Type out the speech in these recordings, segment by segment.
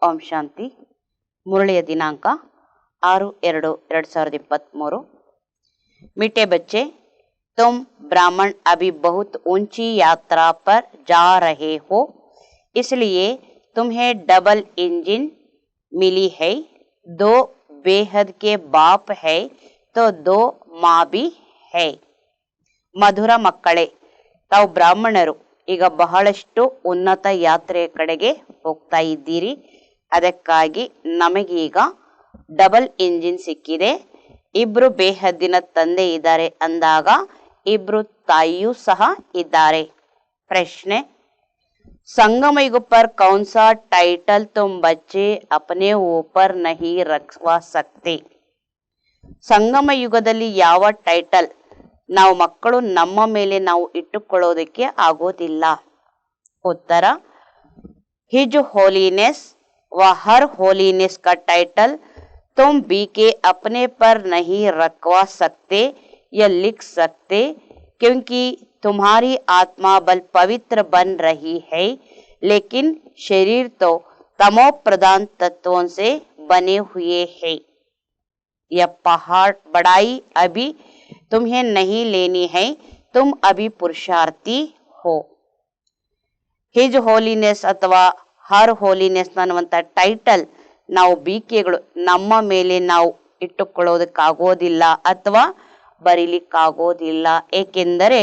ಓಂ ಶಾಂತಿ. ಮುರಳಿಯ ದಿನಾಂಕ 6/2/2023. मीठे बच्चे, तुम ब्राह्मण अभी बहुत ऊंची यात्रा पर जा रहे हो, इसलिए तुम्हें डबल इंजन मिली है. 2 बेहद के बाप है तो 2 माँ भी है. ಮಧುರ ಮಕ್ಕಳೇ, ತಾವು ಬ್ರಾಹ್ಮಣರು ಈಗ ಬಹಳಷ್ಟು ಉನ್ನತ ಯಾತ್ರೆಯ ಕಡೆಗೆ ಹೋಗ್ತಾ ಇದ್ದೀರಿ. ಅದಕ್ಕಾಗಿ ನಮಗೀಗ ಡಬಲ್ ಇಂಜಿನ್ ಸಿಕ್ಕಿದೆ. ಇಬ್ರು ಬೇಹದ್ದಿನ ತಂದೆ ಇದ್ದಾರೆ ಅಂದಾಗ ಇಬ್ರು ತಾಯಿಯೂ ಸಹ ಇದ್ದಾರೆ. ಪ್ರಶ್ನೆ, संगम युग पर कौन सा टाइटल तुम बच्चे अपने ऊपर नहीं रखवा सकते? ಸಂಗಮ ಯುಗದಲ್ಲಿ ಯಾವ ಟೈಟಲ್ ನಾವು ಮಕ್ಕಳು ನಮ್ಮ ಮೇಲೆ ನಾವು ಇಟ್ಟುಕೊಳ್ಳೋದಕ್ಕೆ ಆಗೋದಿಲ್ಲ? ಉತ್ತರ, हिज होलीनेस व हर होलीनेस का टाइटल तुम बी के अपने पर नहीं रखवा सकते या लिख सकते, क्योंकि तुम्हारी आत्मा बल पवित्र बन रही है, लेकिन शरीर तो तमो प्रधान तत्वों से बने हुए है. यह पहाड़ बढ़ाई अभी तुम्हें नहीं लेनी है, तुम अभी पुरुषार्थी हो. ಹಿಜ್ ಹೋಲಿನೆಸ್ ಅಥವಾ ಹರ್ ಹೋಲಿನೆಸ್ ಅನ್ನುವಂಥ ಟೈಟಲ್ ನಾವು ಬೀಕೆಗಳು ನಮ್ಮ ಮೇಲೆ ನಾವು ಇಟ್ಟುಕೊಳ್ಳೋದಕ್ಕಾಗೋದಿಲ್ಲ ಅಥವಾ ಬರೀಲಿಕ್ಕಾಗೋದಿಲ್ಲ. ಏಕೆಂದರೆ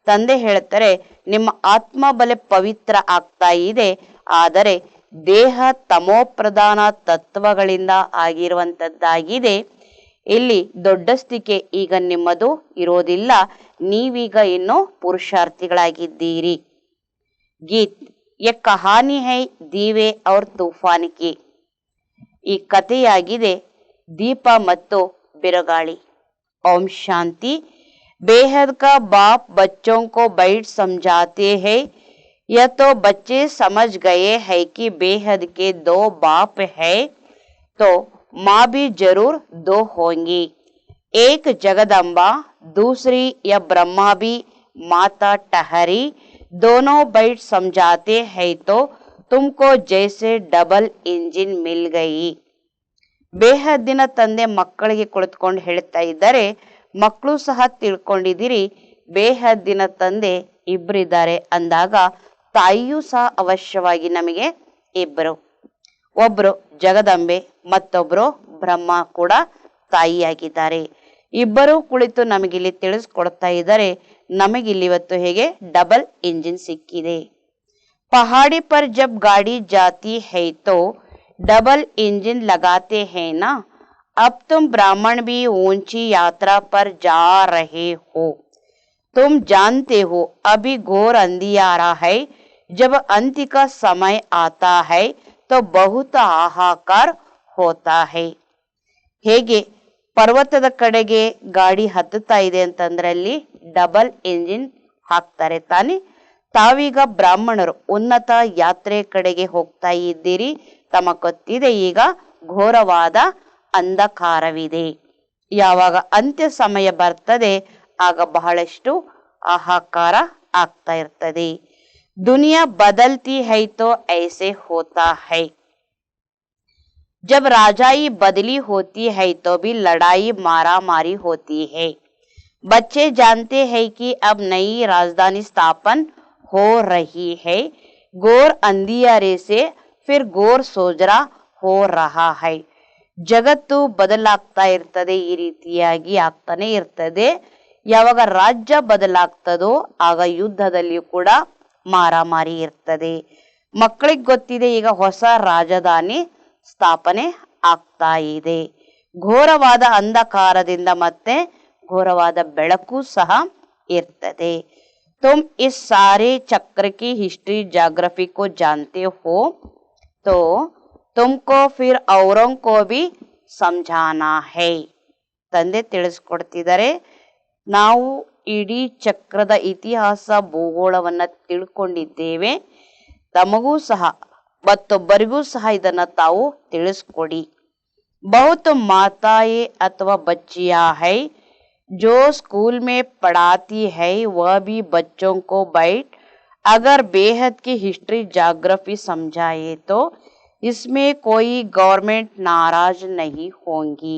ತಂದೆ ಹೇಳ್ತಾರೆ, ನಿಮ್ಮ ಆತ್ಮ ಬಲೆ ಪವಿತ್ರ ಆಗ್ತಾ ಇದೆ, ಆದರೆ ದೇಹ ತಮೋಪ್ರಧಾನ ತತ್ವಗಳಿಂದ ಆಗಿರುವಂಥದ್ದಾಗಿದೆ. ಇಲ್ಲಿ ದೊಡ್ಡಸ್ತಿಕೆ ಈಗ ನಿಮ್ಮದು ಇರೋದಿಲ್ಲ, ನೀವೀಗ ಇನ್ನು ಪುರುಷಾರ್ಥಿಗಳಾಗಿದ್ದೀರಿ. ಗೀತ್, ये कहानी है दीवे और तूफान की. ಈ ಕಥೆಯಾಗಿದೆ ದೀಪ ಮತ್ತು ಬಿರುಗಾಳಿ. ओम शांति. बेहद का बाप बच्चों को बैठ समझाते हैं. यह तो बच्चे समझ गए हैं कि बेहद के 2 बाप है तो माँ भी जरूर 2 होंगी. एक जगदम्बा, दूसरी या ब्रह्मा भी माता ठहरी. दोनों बैठ समझाते हैं तो तुमको जैसे डबल इंजिन मिल गई. ಬೇಹದ್ದಿನ ತಂದೆ ಮಕ್ಕಳಿಗೆ ಕುಳಿತುಕೊಂಡು ಹೇಳ್ತಾ ಇದ್ದಾರೆ, ಮಕ್ಕಳು ಸಹ ತಿಳ್ಕೊಂಡಿದ್ದೀರಿ ಬೇಹದ್ದಿನ ತಂದೆ ಇಬ್ಬರಿದ್ದಾರೆ ಅಂದಾಗ ತಾಯಿಯೂ ಸಹ ಅವಶ್ಯವಾಗಿ ನಮಗೆ ಇಬ್ಬರು. ಒಬ್ರು ಜಗದಂಬೆ, ಮತ್ತೊಬ್ರು ಬ್ರಹ್ಮ ಕೂಡ ತಾಯಿಯಾಗಿದ್ದಾರೆ. ಇಬ್ಬರೂ ಕುಳಿತು ನಮಗಿಲ್ಲಿ ತಿಳಿಸ್ಕೊಡ್ತಾ ಇದ್ದಾರೆ, ನಮಗಿಲ್ಲಿ ಇವತ್ತು ಹೇಗೆ ಡಬಲ್ ಇಂಜಿನ್ ಸಿಕ್ಕಿದೆ. पहाड़ी पर जब गाड़ी जाती है तो डबल इंजन लगाते हैं ना. अब तुम ब्राह्मण भी ऊंची यात्रा पर जा रहे हो. तुम जानते हो अभी घोर अंधियारा है. जब अंत का समय आता है तो बहुत हाहाकार होता है. ಹೇಗೆ ಪರ್ವತದ ಕಡೆಗೆ ಗಾಡಿ ಹತ್ತುತ್ತಾ ಇದೆ ಅಂತಂದ್ರಲ್ಲಿ ಡಬಲ್ ಇಂಜಿನ್ ಹಾಕ್ತಾರೆ ತಾನೆ. ತಾವೀಗ ಬ್ರಾಹ್ಮಣರು ಉನ್ನತ ಯಾತ್ರೆ ಕಡೆಗೆ ಹೋಗ್ತಾ ಇದ್ದೀರಿ. ತಮ್ಮ ಗೊತ್ತಿದೆ ಈಗ ಘೋರವಾದ ಅಂಧಕಾರವಿದೆ. ಯಾವಾಗ ಅಂತ್ಯ ಸಮಯ ಬರ್ತದೆ ಆಗ ಬಹಳಷ್ಟು ಹಾಹಾಕಾರ ಆಗ್ತಾ ಇರ್ತದೆ. ದುನಿಯಾ ಬದಲ್ತಿ ಹೈ ತೋ ಐಸೆ ಹೋತಾ ಹೈ. जब राजाई बदली होती है तो भी लड़ाई मारामारी होती है. बच्चे जानते हैं कि अब नई राजधानी स्थापन हो रही है. घोर अंधियारे से फिर घोर सोजरा हो रहा है. ಜಗತ್ತು ಬದಲಾಗ್ತಾ ಇರ್ತದೆ, ಈ ರೀತಿಯಾಗಿ ಆಗ್ತಾನೆ ಇರ್ತದೆ. ಯಾವಾಗ ರಾಜ್ಯ ಬದಲಾಗ್ತದೋ ಆಗ ಯುದ್ಧದಲ್ಲಿಯೂ ಕೂಡ ಮಾರಾಮಾರಿ ಇರ್ತದೆ. ಮಕ್ಕಳಿಗೆ ಗೊತ್ತಿದೆ ಈಗ ಹೊಸ ರಾಜಧಾನಿ ಸ್ಥಾಪನೆ ಆಗ್ತಾ ಇದೆ. ಘೋರವಾದ ಅಂಧಕಾರದಿಂದ ಮತ್ತೆ ಘೋರವಾದ ಬೆಳಕು ಸಹ ಇರ್ತದೆ. तुम इस सारे चक्र की हिस्ट्री ज्योग्राफी को जानते हो तो तुमको फिर औरों को भी समझाना है. ತಂದೆ ತಿಳಿಸ್ಕೊಡ್ತಿದ್ದಾರೆ, ನಾವು ಇಡೀ ಚಕ್ರದ ಇತಿಹಾಸ ಭೂಗೋಳವನ್ನ ತಿಳ್ಕೊಂಡಿದ್ದೇವೆ, ತಮಗೂ ಸಹ ಮತ್ತೊಬ್ಬರಿಗೂ ಸಹ ಇದನ್ನ ತಾವು ತಿಳಿಸ್ಕೊಡಿ. बहुत माताएं अथवा बच्चियां है जो स्कूल में पढ़ाती है, वह भी बच्चों को बैठ अगर बेहद की हिस्ट्री ज्योग्राफी समझाए तो इसमें कोई गवर्नमेंट नाराज नहीं होंगी.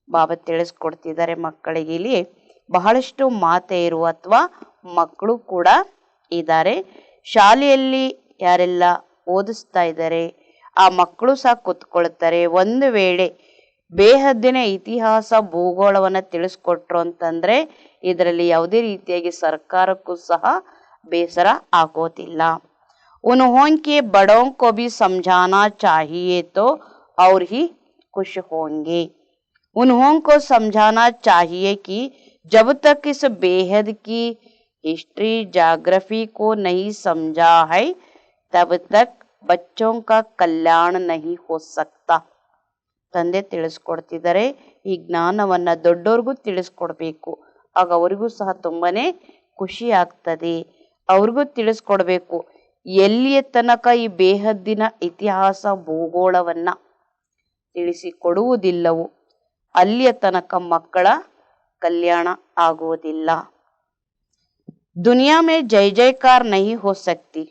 ಬಾಬಾ ತಿಳಿಸ್ಕೊಡ್ತಿದ್ದಾರೆ ಮಕ್ಕಳಿಗೆ. ಇಲ್ಲಿ ಬಹಳಷ್ಟು ಮಾತೆಯರು ಅಥವಾ ಮಕ್ಕಳು ಕೂಡ ಇದ್ದಾರೆ. ಶಾಲೆಯಲ್ಲಿ ಯಾರೆಲ್ಲ ಓದಿಸ್ತಾ ಇದ್ದಾರೆ ಆ ಮಕ್ಕಳು ಸಹ ಕೂತ್ಕೊಳ್ತಾರೆ. ಒಂದು ವೇಳೆ ಬೇಹದ್ದಿನ ಇತಿಹಾಸ ಭೂಗೋಳವನ್ನ ತಿಳಿಸ್ಕೊಟ್ರು ಅಂತಂದ್ರೆ ಇದರಲ್ಲಿ ಯಾವುದೇ ರೀತಿಯಾಗಿ ಸರ್ಕಾರಕ್ಕೂ ಸಹ ಬೇಸರ ಆಗೋದಿಲ್ಲ. उन्होंने बड़ों को भी समझाना चाहिए तो और ही खुश होंगे. उन्होंने को समझाना चाहिए कि जब तक इस बेहद की हिस्ट्री ज्योग्राफी को नहीं समझा है तब तक बच्चों का कल्याण नहीं हो सकता. ತಂದೆ ತಿಳಿಸ್ಕೊಡ್ತಿದ್ದಾರೆ. ಈ ಜ್ಞಾನವನ್ನ ದೊಡ್ಡವ್ರಿಗೂ ತಿಳಿಸ್ಕೊಡ್ಬೇಕು. ಆಗ ಅವರಿಗೂ ಸಹ ತುಂಬಾನೇ ಖುಷಿ ಆಗ್ತದೆ. ಅವ್ರಿಗೂ ತಿಳಿಸ್ಕೊಡ್ಬೇಕು ಎಲ್ಲಿಯ ತನಕ ಈ ಬೇಹದ್ದಿನ ಇತಿಹಾಸ ಭೂಗೋಳವನ್ನ ತಿಳಿಸಿಕೊಡುವುದಿಲ್ಲವೋ ಅಲ್ಲಿಯ ತನಕ ಮಕ್ಕಳ ಕಲ್ಯಾಣ ಆಗುವುದಿಲ್ಲ. दुनिया में जय जयकार नहीं हो सकती.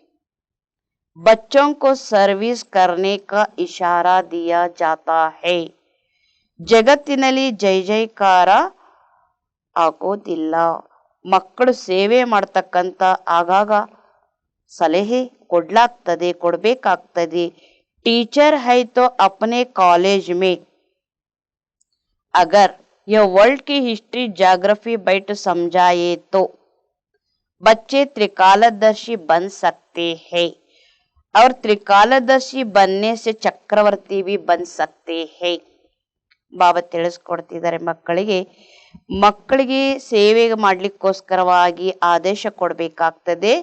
बच्चों को सर्विस करने का इशारा दिया जाता है. ಜಗತ್ತಿನಲ್ಲಿ ಜೈ ಜೈಕಾರ ಆಗೋದಿಲ್ಲ. ಮಕ್ಕಳು ಸೇವೆ ಮಾಡ್ತಕ್ಕಂಥ ಆಗಾಗ सलहे ಕೊಡಬೇಕಾಗ್ತದೆ. टीचर है तो अपने कॉलेज में अगर यह वर्ल्ड की हिस्ट्री ज्योग्राफी बैठ समझाए तो बच्चे त्रिकालदर्शी बन सकते हैं और त्रिकालदर्शी बनने से चक्रवर्ती भी बन सकते हैं. ಬಾಬಾ ತಿಳಿಸ್ಕೊಡ್ತಿದ್ದಾರೆ ಮಕ್ಕಳಿಗೆ ಸೇವೆ ಮಾಡ್ಲಿಕ್ಕೋಸ್ಕರವಾಗಿ ಆದೇಶ ಕೊಡಬೇಕಾಗ್ತದೆ.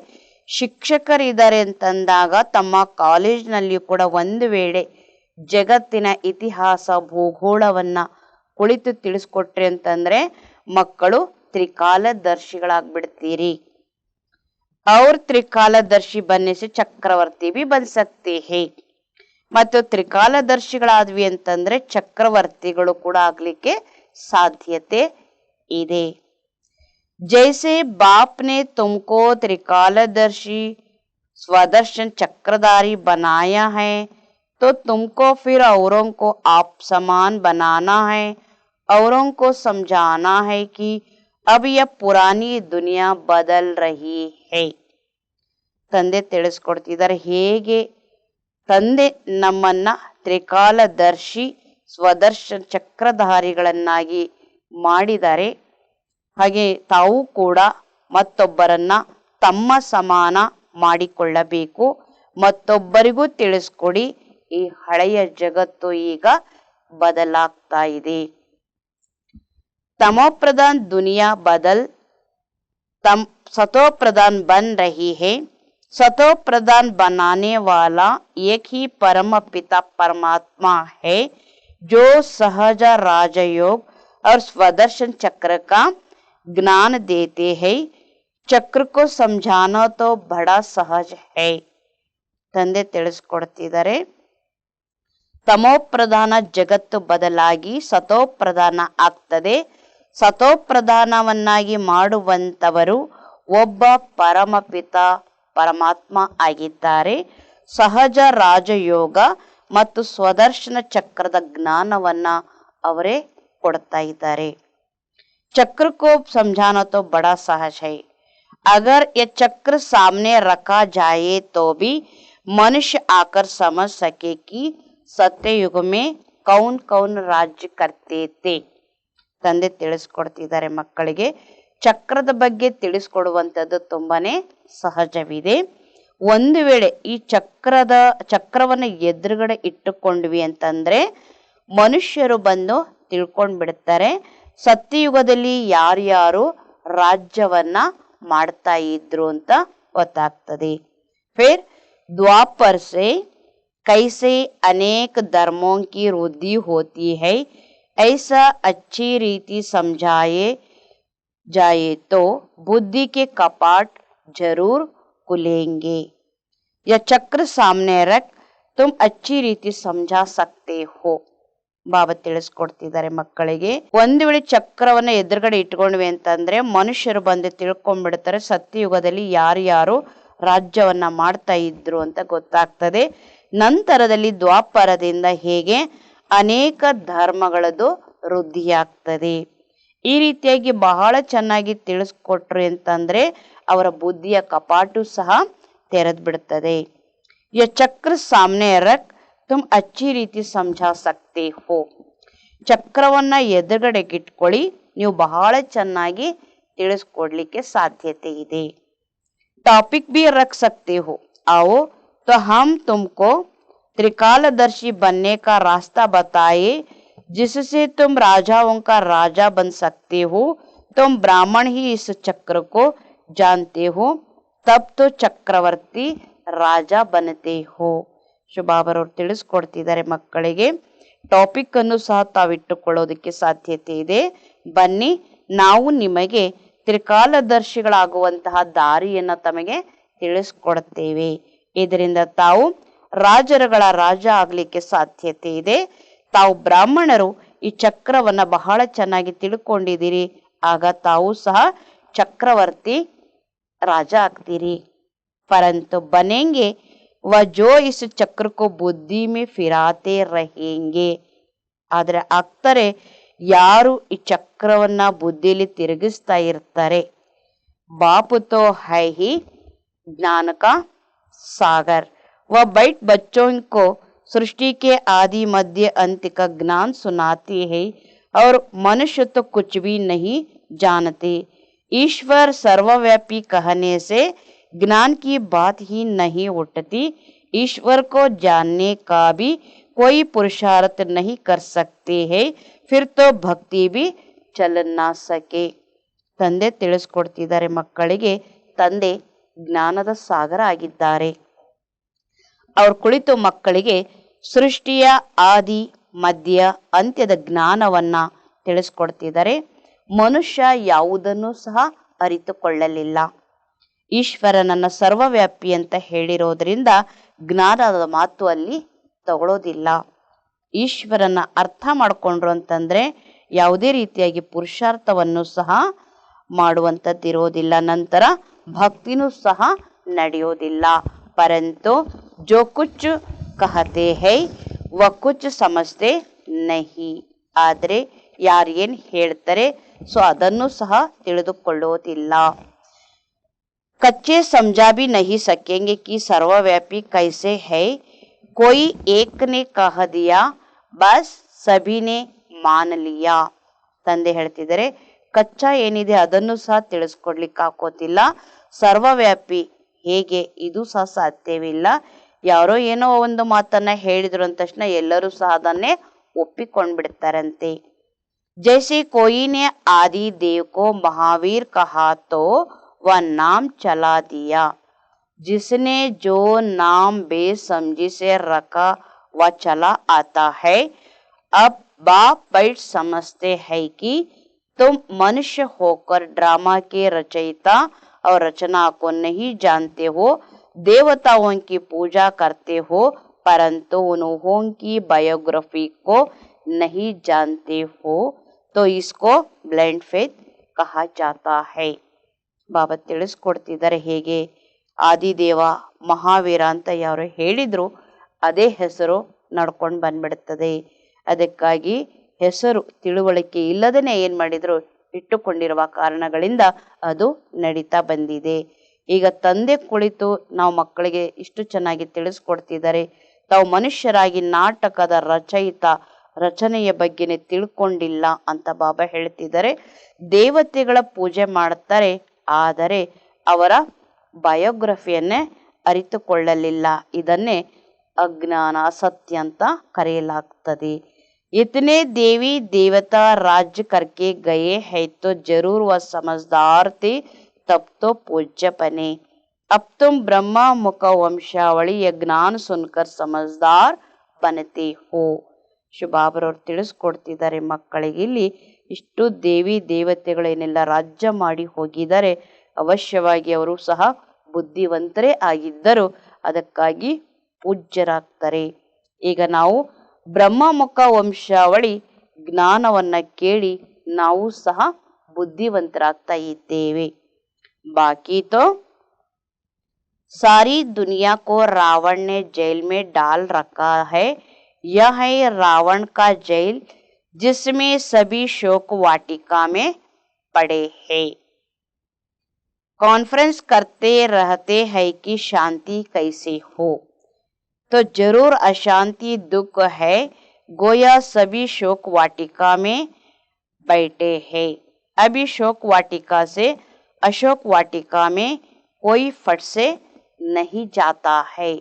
ಶಿಕ್ಷಕರಿದ್ದಾರೆ ಅಂತಂದಾಗ ತಮ್ಮ ಕಾಲೇಜಿನಲ್ಲಿ ಕೂಡ ಒಂದು ವೇಳೆ ಜಗತ್ತಿನ ಇತಿಹಾಸ ಭೂಗೋಳವನ್ನ ಕುಳಿತು ತಿಳಿಸ್ಕೊಟ್ರಿ ಅಂತಂದ್ರೆ ಮಕ್ಕಳು ತ್ರಿಕಾಲದರ್ಶಿಗಳಾಗ್ಬಿಡ್ತೀರಿ. ಅವ್ರ ತ್ರಿಕಾಲದರ್ಶಿ ಬನ್ನಿಸಿ ಚಕ್ರವರ್ತಿ ಬಿ ಬನ್ ಸಕ್ತೆ ಹೇ. ಮತ್ತು ತ್ರಿಕಾಲದರ್ಶಿಗಳಾದ್ವಿ ಅಂತಂದ್ರೆ ಚಕ್ರವರ್ತಿಗಳು ಕೂಡ ಆಗ್ಲಿಕ್ಕೆ ಸಾಧ್ಯತೆ ಇದೆ. जैसे बाप ने तुमको त्रिकालदर्शी स्वदर्शन चक्रधारी बनाया है तो तुमको फिर औरों को आप समान बनाना है. औरों को समझाना है कि अब यह पुरानी दुनिया बदल रही है. ತಂದೆ ತಿಳಿಸ್ಕೊಡ್ತಿದ್ದಾರೆ ಹೇಗೆ ತಂದೆ ನಮ್ಮನ್ನ ತ್ರಿಕಾಲದರ್ಶಿ ಸ್ವದರ್ಶನ ಚಕ್ರಧಾರಿಗಳನ್ನಾಗಿ ಮಾಡಿದ್ದಾರೆ ಹಾಗೆ ತಾವು ಕೂಡ ಮತ್ತೊಬ್ಬರನ್ನ ತಮ್ಮ ಸಮಾನ ಮಾಡಿಕೊಳ್ಳಬೇಕು. ಮತ್ತೊಬ್ಬರಿಗೂ ತಿಳಿಸ್ಕೊಡಿ ಈ ಹಳೆಯ ಜಗತ್ತು ಈಗ ಬದಲಾಗ್ತಾ ಇದೆ. तमो प्रधान दुनिया बदल सतो प्रधान बन रही है. सतो प्रधान बनाने वाला एक ही परम पिता परमात्मा है जो सहज राजयोग और स्वदर्शन चक्र का ज्ञान देते हैं. चक्र को समझाना तो बड़ा सहज है. ತಂದೆ ತಿಳಿಸ್ಕೊಡ್ತಿದ್ದಾರೆ ತಮೋಪ್ರಧಾನ ಜಗತ್ತು ಬದಲಾಗಿ ಸತೋಪ್ರಧಾನ ಆಗ್ತದೆ. ಸತೋಪ್ರಧಾನವನ್ನಾಗಿ ಮಾಡುವಂತವರು ಒಬ್ಬ ಪರಮಪಿತ ಪರಮಾತ್ಮ ಆಗಿದ್ದಾರೆ. ಸಹಜ ರಾಜಯೋಗ ಮತ್ತು ಸ್ವದರ್ಶನ ಚಕ್ರದ ಜ್ಞಾನವನ್ನ ಅವರೇ ಕೊಡ್ತಾ ಇದ್ದಾರೆ. चक्र को समझाना तो बड़ा सहज है. अगर यह चक्र सामने रखा जाए तो भी मनुष्य आकर समझ सके कि सत्ययुग में कौन कौन राज्य करते थे. ತಂದೆ ತಿಳಿಸ್ಕೊಡ್ತಿದ್ದಾರೆ ಮಕ್ಕಳಿಗೆ ಚಕ್ರದ ಬಗ್ಗೆ ತಿಳಿಸ್ಕೊಡುವಂಥದ್ದು ತುಂಬಾನೇ ಸಹಜವಿದೆ. ಒಂದು ವೇಳೆ ಈ ಚಕ್ರವನ್ನ ಎದುರುಗಡೆ ಇಟ್ಟುಕೊಂಡ್ವಿ ಅಂತಂದ್ರೆ ಮನುಷ್ಯರು ಬಂದು ತಿಳ್ಕೊಂಡ್ಬಿಡ್ತಾರೆ ಸತ್ಯಯುಗದಲ್ಲಿ ಯಾರ್ಯಾರು ರಾಜ್ಯವನ್ನ ಮಾಡ್ತಾ ಇದ್ರು ಅಂತ ಗೊತ್ತಾಗ್ತದೆ. फिर द्वापर से कैसे अनेक धर्मों की वृद्धि होती है ऐसा अच्छी रीति समझाए जाए तो बुद्धि के कपाट जरूर खुलेंगे. यह चक्र सामने रख तुम अच्छी रीति समझा सकते हो. ಬಾಬಾ ತಿಳಿಸ್ಕೊಡ್ತಿದ್ದಾರೆ ಮಕ್ಕಳಿಗೆ ಒಂದು ವೇಳೆ ಚಕ್ರವನ್ನ ಎದುರುಗಡೆ ಇಟ್ಕೊಂಡ್ವಿ ಅಂತಂದ್ರೆ ಮನುಷ್ಯರು ಬಂದು ತಿಳ್ಕೊಂಡ್ಬಿಡ್ತಾರೆ ಸತ್ಯಯುಗದಲ್ಲಿ ಯಾರ್ಯಾರು ರಾಜ್ಯವನ್ನ ಮಾಡ್ತಾ ಇದ್ರು ಅಂತ ಗೊತ್ತಾಗ್ತದೆ. ನಂತರದಲ್ಲಿ ದ್ವಾಪರದಿಂದ ಹೇಗೆ ಅನೇಕ ಧರ್ಮಗಳದ್ದು ವೃದ್ಧಿಯಾಗ್ತದೆ. ಈ ರೀತಿಯಾಗಿ ಬಹಳ ಚೆನ್ನಾಗಿ ತಿಳಿಸ್ಕೊಟ್ರು ಅಂತಂದ್ರೆ ಅವರ ಬುದ್ಧಿಯ ಕಪಾಟು ಸಹ ತೆರೆದ್ ಬಿಡ್ತದೆ. ಯ ಚಕ್ರ ಸಾಮ್ನೆ ರಖ್ ತುಮ್ ಅಚ್ಚಿ ರೀತಿ ಸಮझा सकते हो. ಚಕ್ರವನ್ನ ಎದುರುಗಡೆಗಿಟ್ಕೊಳ್ಳಿ, ನೀವು ಬಹಳ ಚೆನ್ನಾಗಿ ತಿಳಿಸ್ಕೊಡ್ಲಿಕ್ಕೆ ಸಾಧ್ಯತೆ ಇದೆ. टॉपिक भी रख सकते हो. आओ तो हम तुमको त्रिकालदर्शी बनने का रास्ता बताए जिससे तुम राजाओं का राजा बन सकते हो. तुम ब्राह्मण ही इस चक्र को जानते हो, तब तो चक्रवर्ती ರಾಜ ಬನತೆ ಹೋ. ಶುಭಾಬರವ್ರು ತಿಳಿಸ್ಕೊಡ್ತಿದ್ದಾರೆ ಮಕ್ಕಳಿಗೆ. ಟಾಪಿಕ್ ಅನ್ನು ಸಹ ತಾವಿಟ್ಟುಕೊಳ್ಳೋದಕ್ಕೆ ಸಾಧ್ಯತೆ ಇದೆ. ಬನ್ನಿ, ನಾವು ನಿಮಗೆ ತ್ರಿಕಾಲದರ್ಶಿಗಳಾಗುವಂತಹ ದಾರಿಯನ್ನ ತಮಗೆ ತಿಳಿಸ್ಕೊಡ್ತೇವೆ. ಇದರಿಂದ ತಾವು ರಾಜರುಗಳ ರಾಜ ಆಗ್ಲಿಕ್ಕೆ ಸಾಧ್ಯತೆ ಇದೆ. ತಾವು ಬ್ರಾಹ್ಮಣರು ಈ ಚಕ್ರವನ್ನ ಬಹಳ ಚೆನ್ನಾಗಿ ತಿಳ್ಕೊಂಡಿದ್ದೀರಿ, ಆಗ ತಾವು ಸಹ ಚಕ್ರವರ್ತಿ ರಾಜ ಆಗ್ತೀರಿ. परंतु बनेंगे वह जो इस चक्र को बुद्धि में फिराते रहेंगे. ಆದ್ರೆ ಆಗ್ತಾರೆ ಯಾರು ಈ ಚಕ್ರವನ್ನ ಬುದ್ಧಿಲಿ ತಿರುಗಿಸ್ತಾ ಇರ್ತಾರೆ. बापू तो है ही ज्ञान का सागर. वह बैठ बच्चों को सृष्टि के आदि मध्य अंत का ज्ञान सुनाती है और मनुष्य तो कुछ भी नहीं जानते. ईश्वर सर्वव्यापी कहने से ज्ञान की बात ही नहीं उठती. ईश्वर को जानने का भी कोई पुरुषार्थ नहीं कर सकते हैं, फिर तो भक्ति भी चल ना सके. ತಂದೆ ತಿಳಿಸ್ಕೊಡ್ತಿದ್ದಾರೆ ಮಕ್ಕಳಿಗೆ. ತಂದೆ ಜ್ಞಾನದ ಸಾಗರ ಆಗಿದ್ದಾರೆ. ಅವ್ರು ಕುಳಿತು ಮಕ್ಕಳಿಗೆ ಸೃಷ್ಟಿಯ ಆದಿ ಮಧ್ಯ ಅಂತ್ಯದ ಜ್ಞಾನವನ್ನ ತಿಳಿಸ್ಕೊಡ್ತಿದ್ದಾರೆ. ಮನುಷ್ಯ ಯಾವುದನ್ನು ಸಹ ಅರಿತುಕೊಳ್ಳಲಿಲ್ಲ. ಈಶ್ವರನನ್ನ ಸರ್ವವ್ಯಾಪಿ ಅಂತ ಹೇಳಿರೋದ್ರಿಂದ ಜ್ಞಾನದ ಮಾತು ಅಲ್ಲಿ ತಗೊಳ್ಳೋದಿಲ್ಲ. ಈಶ್ವರನ ಅರ್ಥ ಮಾಡ್ಕೊಂಡ್ರು ಅಂತಂದ್ರೆ ಯಾವುದೇ ರೀತಿಯಾಗಿ ಪುರುಷಾರ್ಥವನ್ನು ಸಹ ಮಾಡುವಂಥದ್ದಿರೋದಿಲ್ಲ. ನಂತರ ಭಕ್ತಿನೂ ಸಹ ನಡೆಯೋದಿಲ್ಲ. ಪರಂತು ಜೋ ಕುಚ್ ಕಹತೆ ಹೈ ವ ಕುಚ್ ಸಮಜ್ತೆ ನಹಿ. ಆದ್ರೆ ಯಾರೇನ್ ಹೇಳ್ತಾರೆ ಸೊ ಅದನ್ನು ಸಹ ತಿಳಿದುಕೊಳ್ಳೋದಿಲ್ಲ. कच्चे समझा भी नहीं सकेंगे कि सर्वव्यापी कैसे है. कोई एक ने कह दिया बस सभी ने मान लिया. ತಂದೆ ಹೇಳ್ತಿದ್ದಾರೆ ಕಚ್ಚಾ ಏನಿದೆ ಅದನ್ನು ಸಹ ತಿಳಿಸ್ಕೊಡ್ಲಿಕ್ಕೆ ಆಗೋದಿಲ್ಲ. ಸರ್ವವ್ಯಾಪಿ ಹೇಗೆ ಇದು ಸಹ ಸಾಧ್ಯವಿಲ್ಲ. ಯಾರೋ ಏನೋ ಒಂದು ಮಾತನ್ನ ಹೇಳಿದ್ರು ಅಂದ ತಕ್ಷಣ ಎಲ್ಲರೂ ಸಹ ಅದನ್ನೇ ಒಪ್ಪಿಕೊಂಡ್ಬಿಡ್ತಾರಂತೆ. जैसे कोई ने आदि देव को महावीर कहा तो वह नाम चला दिया. जिसने जो नाम बेसमझी से रखा वह चला आता है. अब बाप बैठ समझते हैं कि तुम मनुष्य होकर ड्रामा के रचयिता और रचना को नहीं जानते हो. देवताओं की पूजा करते हो परंतु उन्हों की बायोग्राफी को नहीं जानते हो, तो इसको ಬ್ಲೈಂಡ್ ಫೇತ್ ಕಹಾ ಜಾತಾ ಹೈ. ಬಾಬಾ ತಿಳಿಸ್ಕೊಡ್ತಿದ್ದಾರೆ ಹೇಗೆ ಆದಿದೇವ ಮಹಾವೀರ ಅಂತ ಯಾರು ಹೇಳಿದ್ರು ಅದೇ ಹೆಸರು ನಡ್ಕೊಂಡು ಬಂದ್ಬಿಡ್ತದೆ. ಅದಕ್ಕಾಗಿ ಹೆಸರು ತಿಳುವಳಿಕೆ ಇಲ್ಲದೇನೆ ಏನ್ ಮಾಡಿದ್ರು ಇಟ್ಟುಕೊಂಡಿರುವ ಕಾರಣಗಳಿಂದ ಅದು ನಡೀತಾ ಬಂದಿದೆ. ಈಗ ತಂದೆ ಕುಳಿತು ನಾವು ಮಕ್ಕಳಿಗೆ ಇಷ್ಟು ಚೆನ್ನಾಗಿ ತಿಳಿಸ್ಕೊಡ್ತಿದ್ದಾರೆ. ತಾವು ಮನುಷ್ಯರಾಗಿ ನಾಟಕದ ರಚಯಿತ ರಚನೆಯ ಬಗ್ಗೆನೆ ತಿಳ್ಕೊಂಡಿಲ್ಲ ಅಂತ ಬಾಬಾ ಹೇಳ್ತಿದ್ದಾರೆ. ದೇವತೆಗಳ ಪೂಜೆ ಮಾಡ್ತಾರೆ, ಆದರೆ ಅವರ ಬಯೋಗ್ರಫಿಯನ್ನೇ ಅರಿತುಕೊಳ್ಳಲಿಲ್ಲ. ಇದನ್ನೇ ಅಜ್ಞಾನ ಅಸತ್ಯ ಅಂತ ಕರೆಯಲಾಗ್ತದೆ. इतने देवी देवता राज्य करके गए हैं तो जरूर वह समझदार थे, तब तो पूज्य बने. अब तुम ब्रह्मा मुख वंशावಳಿ ಯ ज्ञान सुनकर समझदार बनते हो. ಶುಭಾಬರವ್ರು ತಿಳಿಸ್ಕೊಡ್ತಿದ್ದಾರೆ ಮಕ್ಕಳಿಗೆ. ಇಲ್ಲಿ ಇಷ್ಟು ದೇವಿ ದೇವತೆಗಳೇನೆಲ್ಲ ರಾಜ್ಯ ಮಾಡಿ ಹೋಗಿದ್ದಾರೆ, ಅವಶ್ಯವಾಗಿ ಅವರು ಸಹ ಬುದ್ಧಿವಂತರೇ ಆಗಿದ್ದರು, ಅದಕ್ಕಾಗಿ ಪೂಜ್ಯರಾಗ್ತಾರೆ. ಈಗ ನಾವು ಬ್ರಹ್ಮಮುಖ ವಂಶಾವಳಿ ಜ್ಞಾನವನ್ನ ಕೇಳಿ ನಾವು ಸಹ ಬುದ್ಧಿವಂತರಾಗ್ತಾ ಇದ್ದೇವೆ. ಬಾಕಿ ತೋ सारी दुनिया को रावण ने जेल में डाल रखा है। यह है रावण का जेल जिसमें सभी शोक वाटिका में पड़े हैं। कॉन्फ्रेंस करते रहते हैं कि शांति कैसे हो, तो जरूर अशांति दुख है। गोया सभी शोक वाटिका में बैठे हैं। अभी शोक वाटिका से अशोक वाटिका में कोई फट से नहीं जाता है.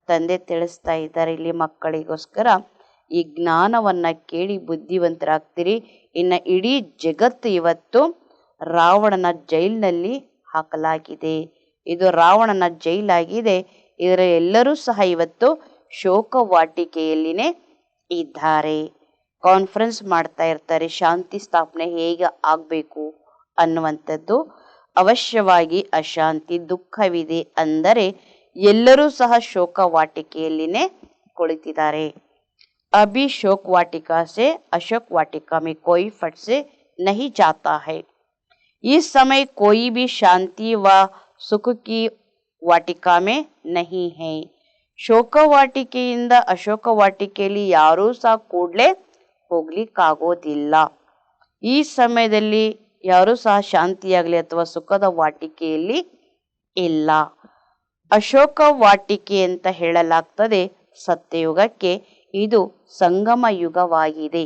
ತಂದೆ ತಿಳಿಸ್ತಾ ಇದ್ದಾರೆ ಇಲ್ಲಿ ಮಕ್ಕಳಿಗೋಸ್ಕರ ಈ ಜ್ಞಾನವನ್ನ ಕೇಳಿ ಬುದ್ಧಿವಂತರಾಗ್ತೀರಿ. ಇನ್ನು ಇಡೀ ಜಗತ್ತು ಇವತ್ತು ರಾವಣನ ಜೈಲಿನಲ್ಲಿ ಹಾಕಲಾಗಿದೆ. ಇದು ರಾವಣನ ಜೈಲಾಗಿದೆ. ಇದರ ಎಲ್ಲರೂ ಸಹ ಇವತ್ತು ಶೋಕವಾಟಿಕೆಯಲ್ಲಿನೇ ಇದ್ದಾರೆ. ಕಾನ್ಫರೆನ್ಸ್ ಮಾಡ್ತಾ ಇರ್ತಾರೆ, ಶಾಂತಿ ಸ್ಥಾಪನೆ ಹೇಗೆ ಆಗಬೇಕು ಅನ್ನುವಂಥದ್ದು. ಅವಶ್ಯವಾಗಿ ಅಶಾಂತಿ ದುಃಖವಿದೆ ಅಂದರೆ ಎಲ್ಲರೂ ಸಹ ಶೋಕವಾಟಿಕೆಯಲ್ಲಿನೇ ಕುಳಿತಿದ್ದಾರೆ. अभी शोक वाटिका से अशोक वाटिका में कोई फट से नहीं जाता है. इस समय कोई भी शांति व सुख की वाटिका में नहीं है. ಶೋಕವಾಟಿಕೆಯಿಂದ ಅಶೋಕವಾಟಿಕೆಯಲ್ಲಿ ಯಾರೂ ಸಹ ಕೂಡಲೇ ಹೋಗ್ಲಿಕ್ಕಾಗೋದಿಲ್ಲ. ಈ ಸಮಯದಲ್ಲಿ ಯಾರೂ ಸಹ ಶಾಂತಿಯಾಗಲಿ ಅಥವಾ ಸುಖದ ವಾಟಿಕೆಯಲ್ಲಿ ಇಲ್ಲ. ಅಶೋಕ ವಾಟಿಕೆ ಅಂತ ಹೇಳಲಾಗ್ತದೆ ಸತ್ಯಯುಗಕ್ಕೆ. ಇದು ಸಂಗಮ ಯುಗವಾಗಿದೆ.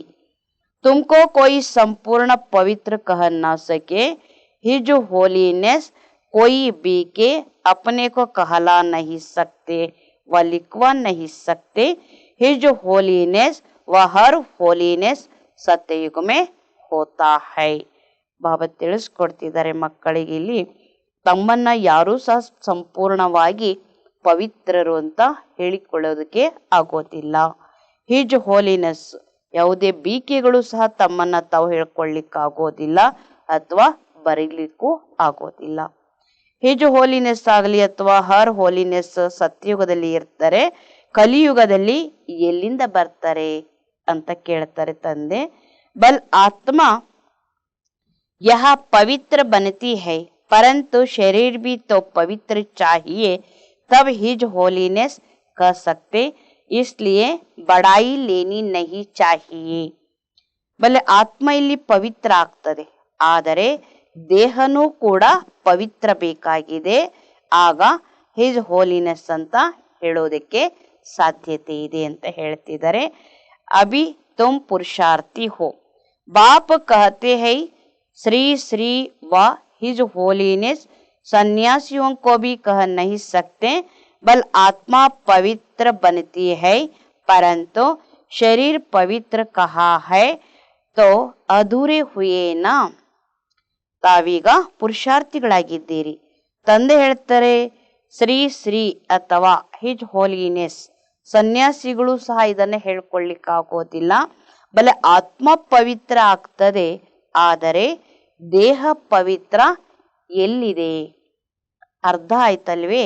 ತುಮಕೋ कोई संपूर्ण पवित्र कह ना सके, हिज होलीनेस कोई भी के अपने को कहला नहीं सकते व लिखवा नहीं सकते. हिज होलीनेस व हर होलीनेस सत्ययुग में होता है. ಬಾಬಾ ತಿಳಿಸ್ಕೊಡ್ತಿದ್ದಾರೆ ಮಕ್ಕಳಿಗೆ ಇಲ್ಲಿ ತಮ್ಮನ್ನ ಯಾರೂ ಸಹ ಸಂಪೂರ್ಣವಾಗಿ ಪವಿತ್ರರು ಅಂತ ಹೇಳಿಕೊಳ್ಳೋದಕ್ಕೆ ಆಗೋದಿಲ್ಲ. ಹಿಜ್ ಹೋಲಿನೆಸ್ ಯಾವುದೇ ಬೀಕೆಗಳು ಸಹ ತಮ್ಮನ್ನ ತಾವು ಹೇಳ್ಕೊಳ್ಳಿಕ್ಕಾಗೋದಿಲ್ಲ ಅಥವಾ ಬರೀಲಿಕ್ಕೂ ಆಗೋದಿಲ್ಲ. ಹಿಜ್ ಹೋಲಿನೆಸ್ ಆಗಲಿ ಅಥವಾ ಹರ್ ಹೋಲಿನೆಸ್ ಸತ್ಯಯುಗದಲ್ಲಿ ಇರ್ತಾರೆ, ಕಲಿಯುಗದಲ್ಲಿ ಎಲ್ಲಿಂದ ಬರ್ತಾರೆ ಅಂತ ಕೇಳ್ತಾರೆ ತಂದೆ. ಬಲ್ ಆತ್ಮ यह पवित्र बनती है, परंतु शरीर भी तो पवित्र चाहिए, तब हिज होलीनेस कह सकते. इसलिए बड़ाई लेनी नहीं चाहिए. ಬಲೆ ಆತ್ಮ ಇಲ್ಲಿ ಪವಿತ್ರ ಆಗ್ತದೆ, ಆದರೆ ದೇಹನೂ ಕೂಡ ಪವಿತ್ರ ಬೇಕಾಗಿದೆ. ಆಗ ಹಿಜ್ ಹೋಲಿನೆಸ್ ಅಂತ ಹೇಳೋದಕ್ಕೆ ಸಾಧ್ಯತೆ ಇದೆ ಅಂತ ಹೇಳ್ತಿದ್ದಾರೆ. ಅಭಿ ತುಮ್ ಪುರುಷಾರ್ಥಿ ಹೋ. ಬಾಪ್ ಕಹತೆ ಹೈ श्री श्री व हिज होलीनेस सन्यासियों को भी कह नहीं सकते, बल आत्मा पवित्र बनती है, परंतु शरीर पवित्र कहा है तो अधूरे हुए ना. ತಾವೀಗ ಪುರುಷಾರ್ಥಿಗಳಾಗಿದ್ದೀರಿ. ತಂದೆ ಹೇಳ್ತಾರೆ ಶ್ರೀ ಶ್ರೀ ಅಥವಾ ಹಿಜ್ ಹೋಲಿನೆಸ್, ಸನ್ಯಾಸಿಗಳು ಸಹ ಇದನ್ನು ಹೇಳ್ಕೊಳ್ಳಿಕ್ಕಾಗೋದಿಲ್ಲ. ಬಲೆ ಆತ್ಮ ಪವಿತ್ರ ಆಗ್ತದೆ, ಆದರೆ ದೇಹ ಪವಿತ್ರ ಎಲ್ಲಿದೆ? ಅರ್ಥ ಆಯ್ತಲ್ವೇ?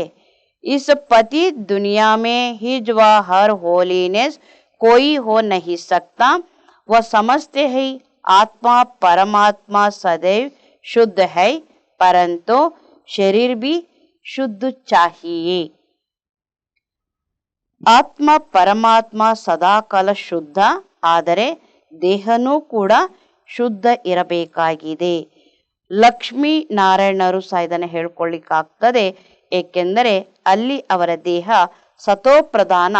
इस पति दुनिया में हिज व हर होलीनेस कोई हो नहीं सकता. वह समझते हैं आत्मा परमात्मा सदैव शुद्ध है, परंतु शरीर भी शुद्ध चाहिए. ಆತ್ಮ ಪರಮಾತ್ಮ ಸದಾಕಾಲ ಶುದ್ಧ, ಆದರೆ ದೇಹನೂ ಕೂಡ ಶುದ್ಧ ಇರಬೇಕಾಗಿದೆ. ಲಕ್ಷ್ಮೀ ನಾರಾಯಣರು ಸಹ ಇದನ್ನು ಹೇಳ್ಕೊಳ್ಳಿಕ್ಕಾಗ್ತದೆ, ಏಕೆಂದರೆ ಅಲ್ಲಿ ಅವರ ದೇಹ ಸತೋಪ್ರಧಾನ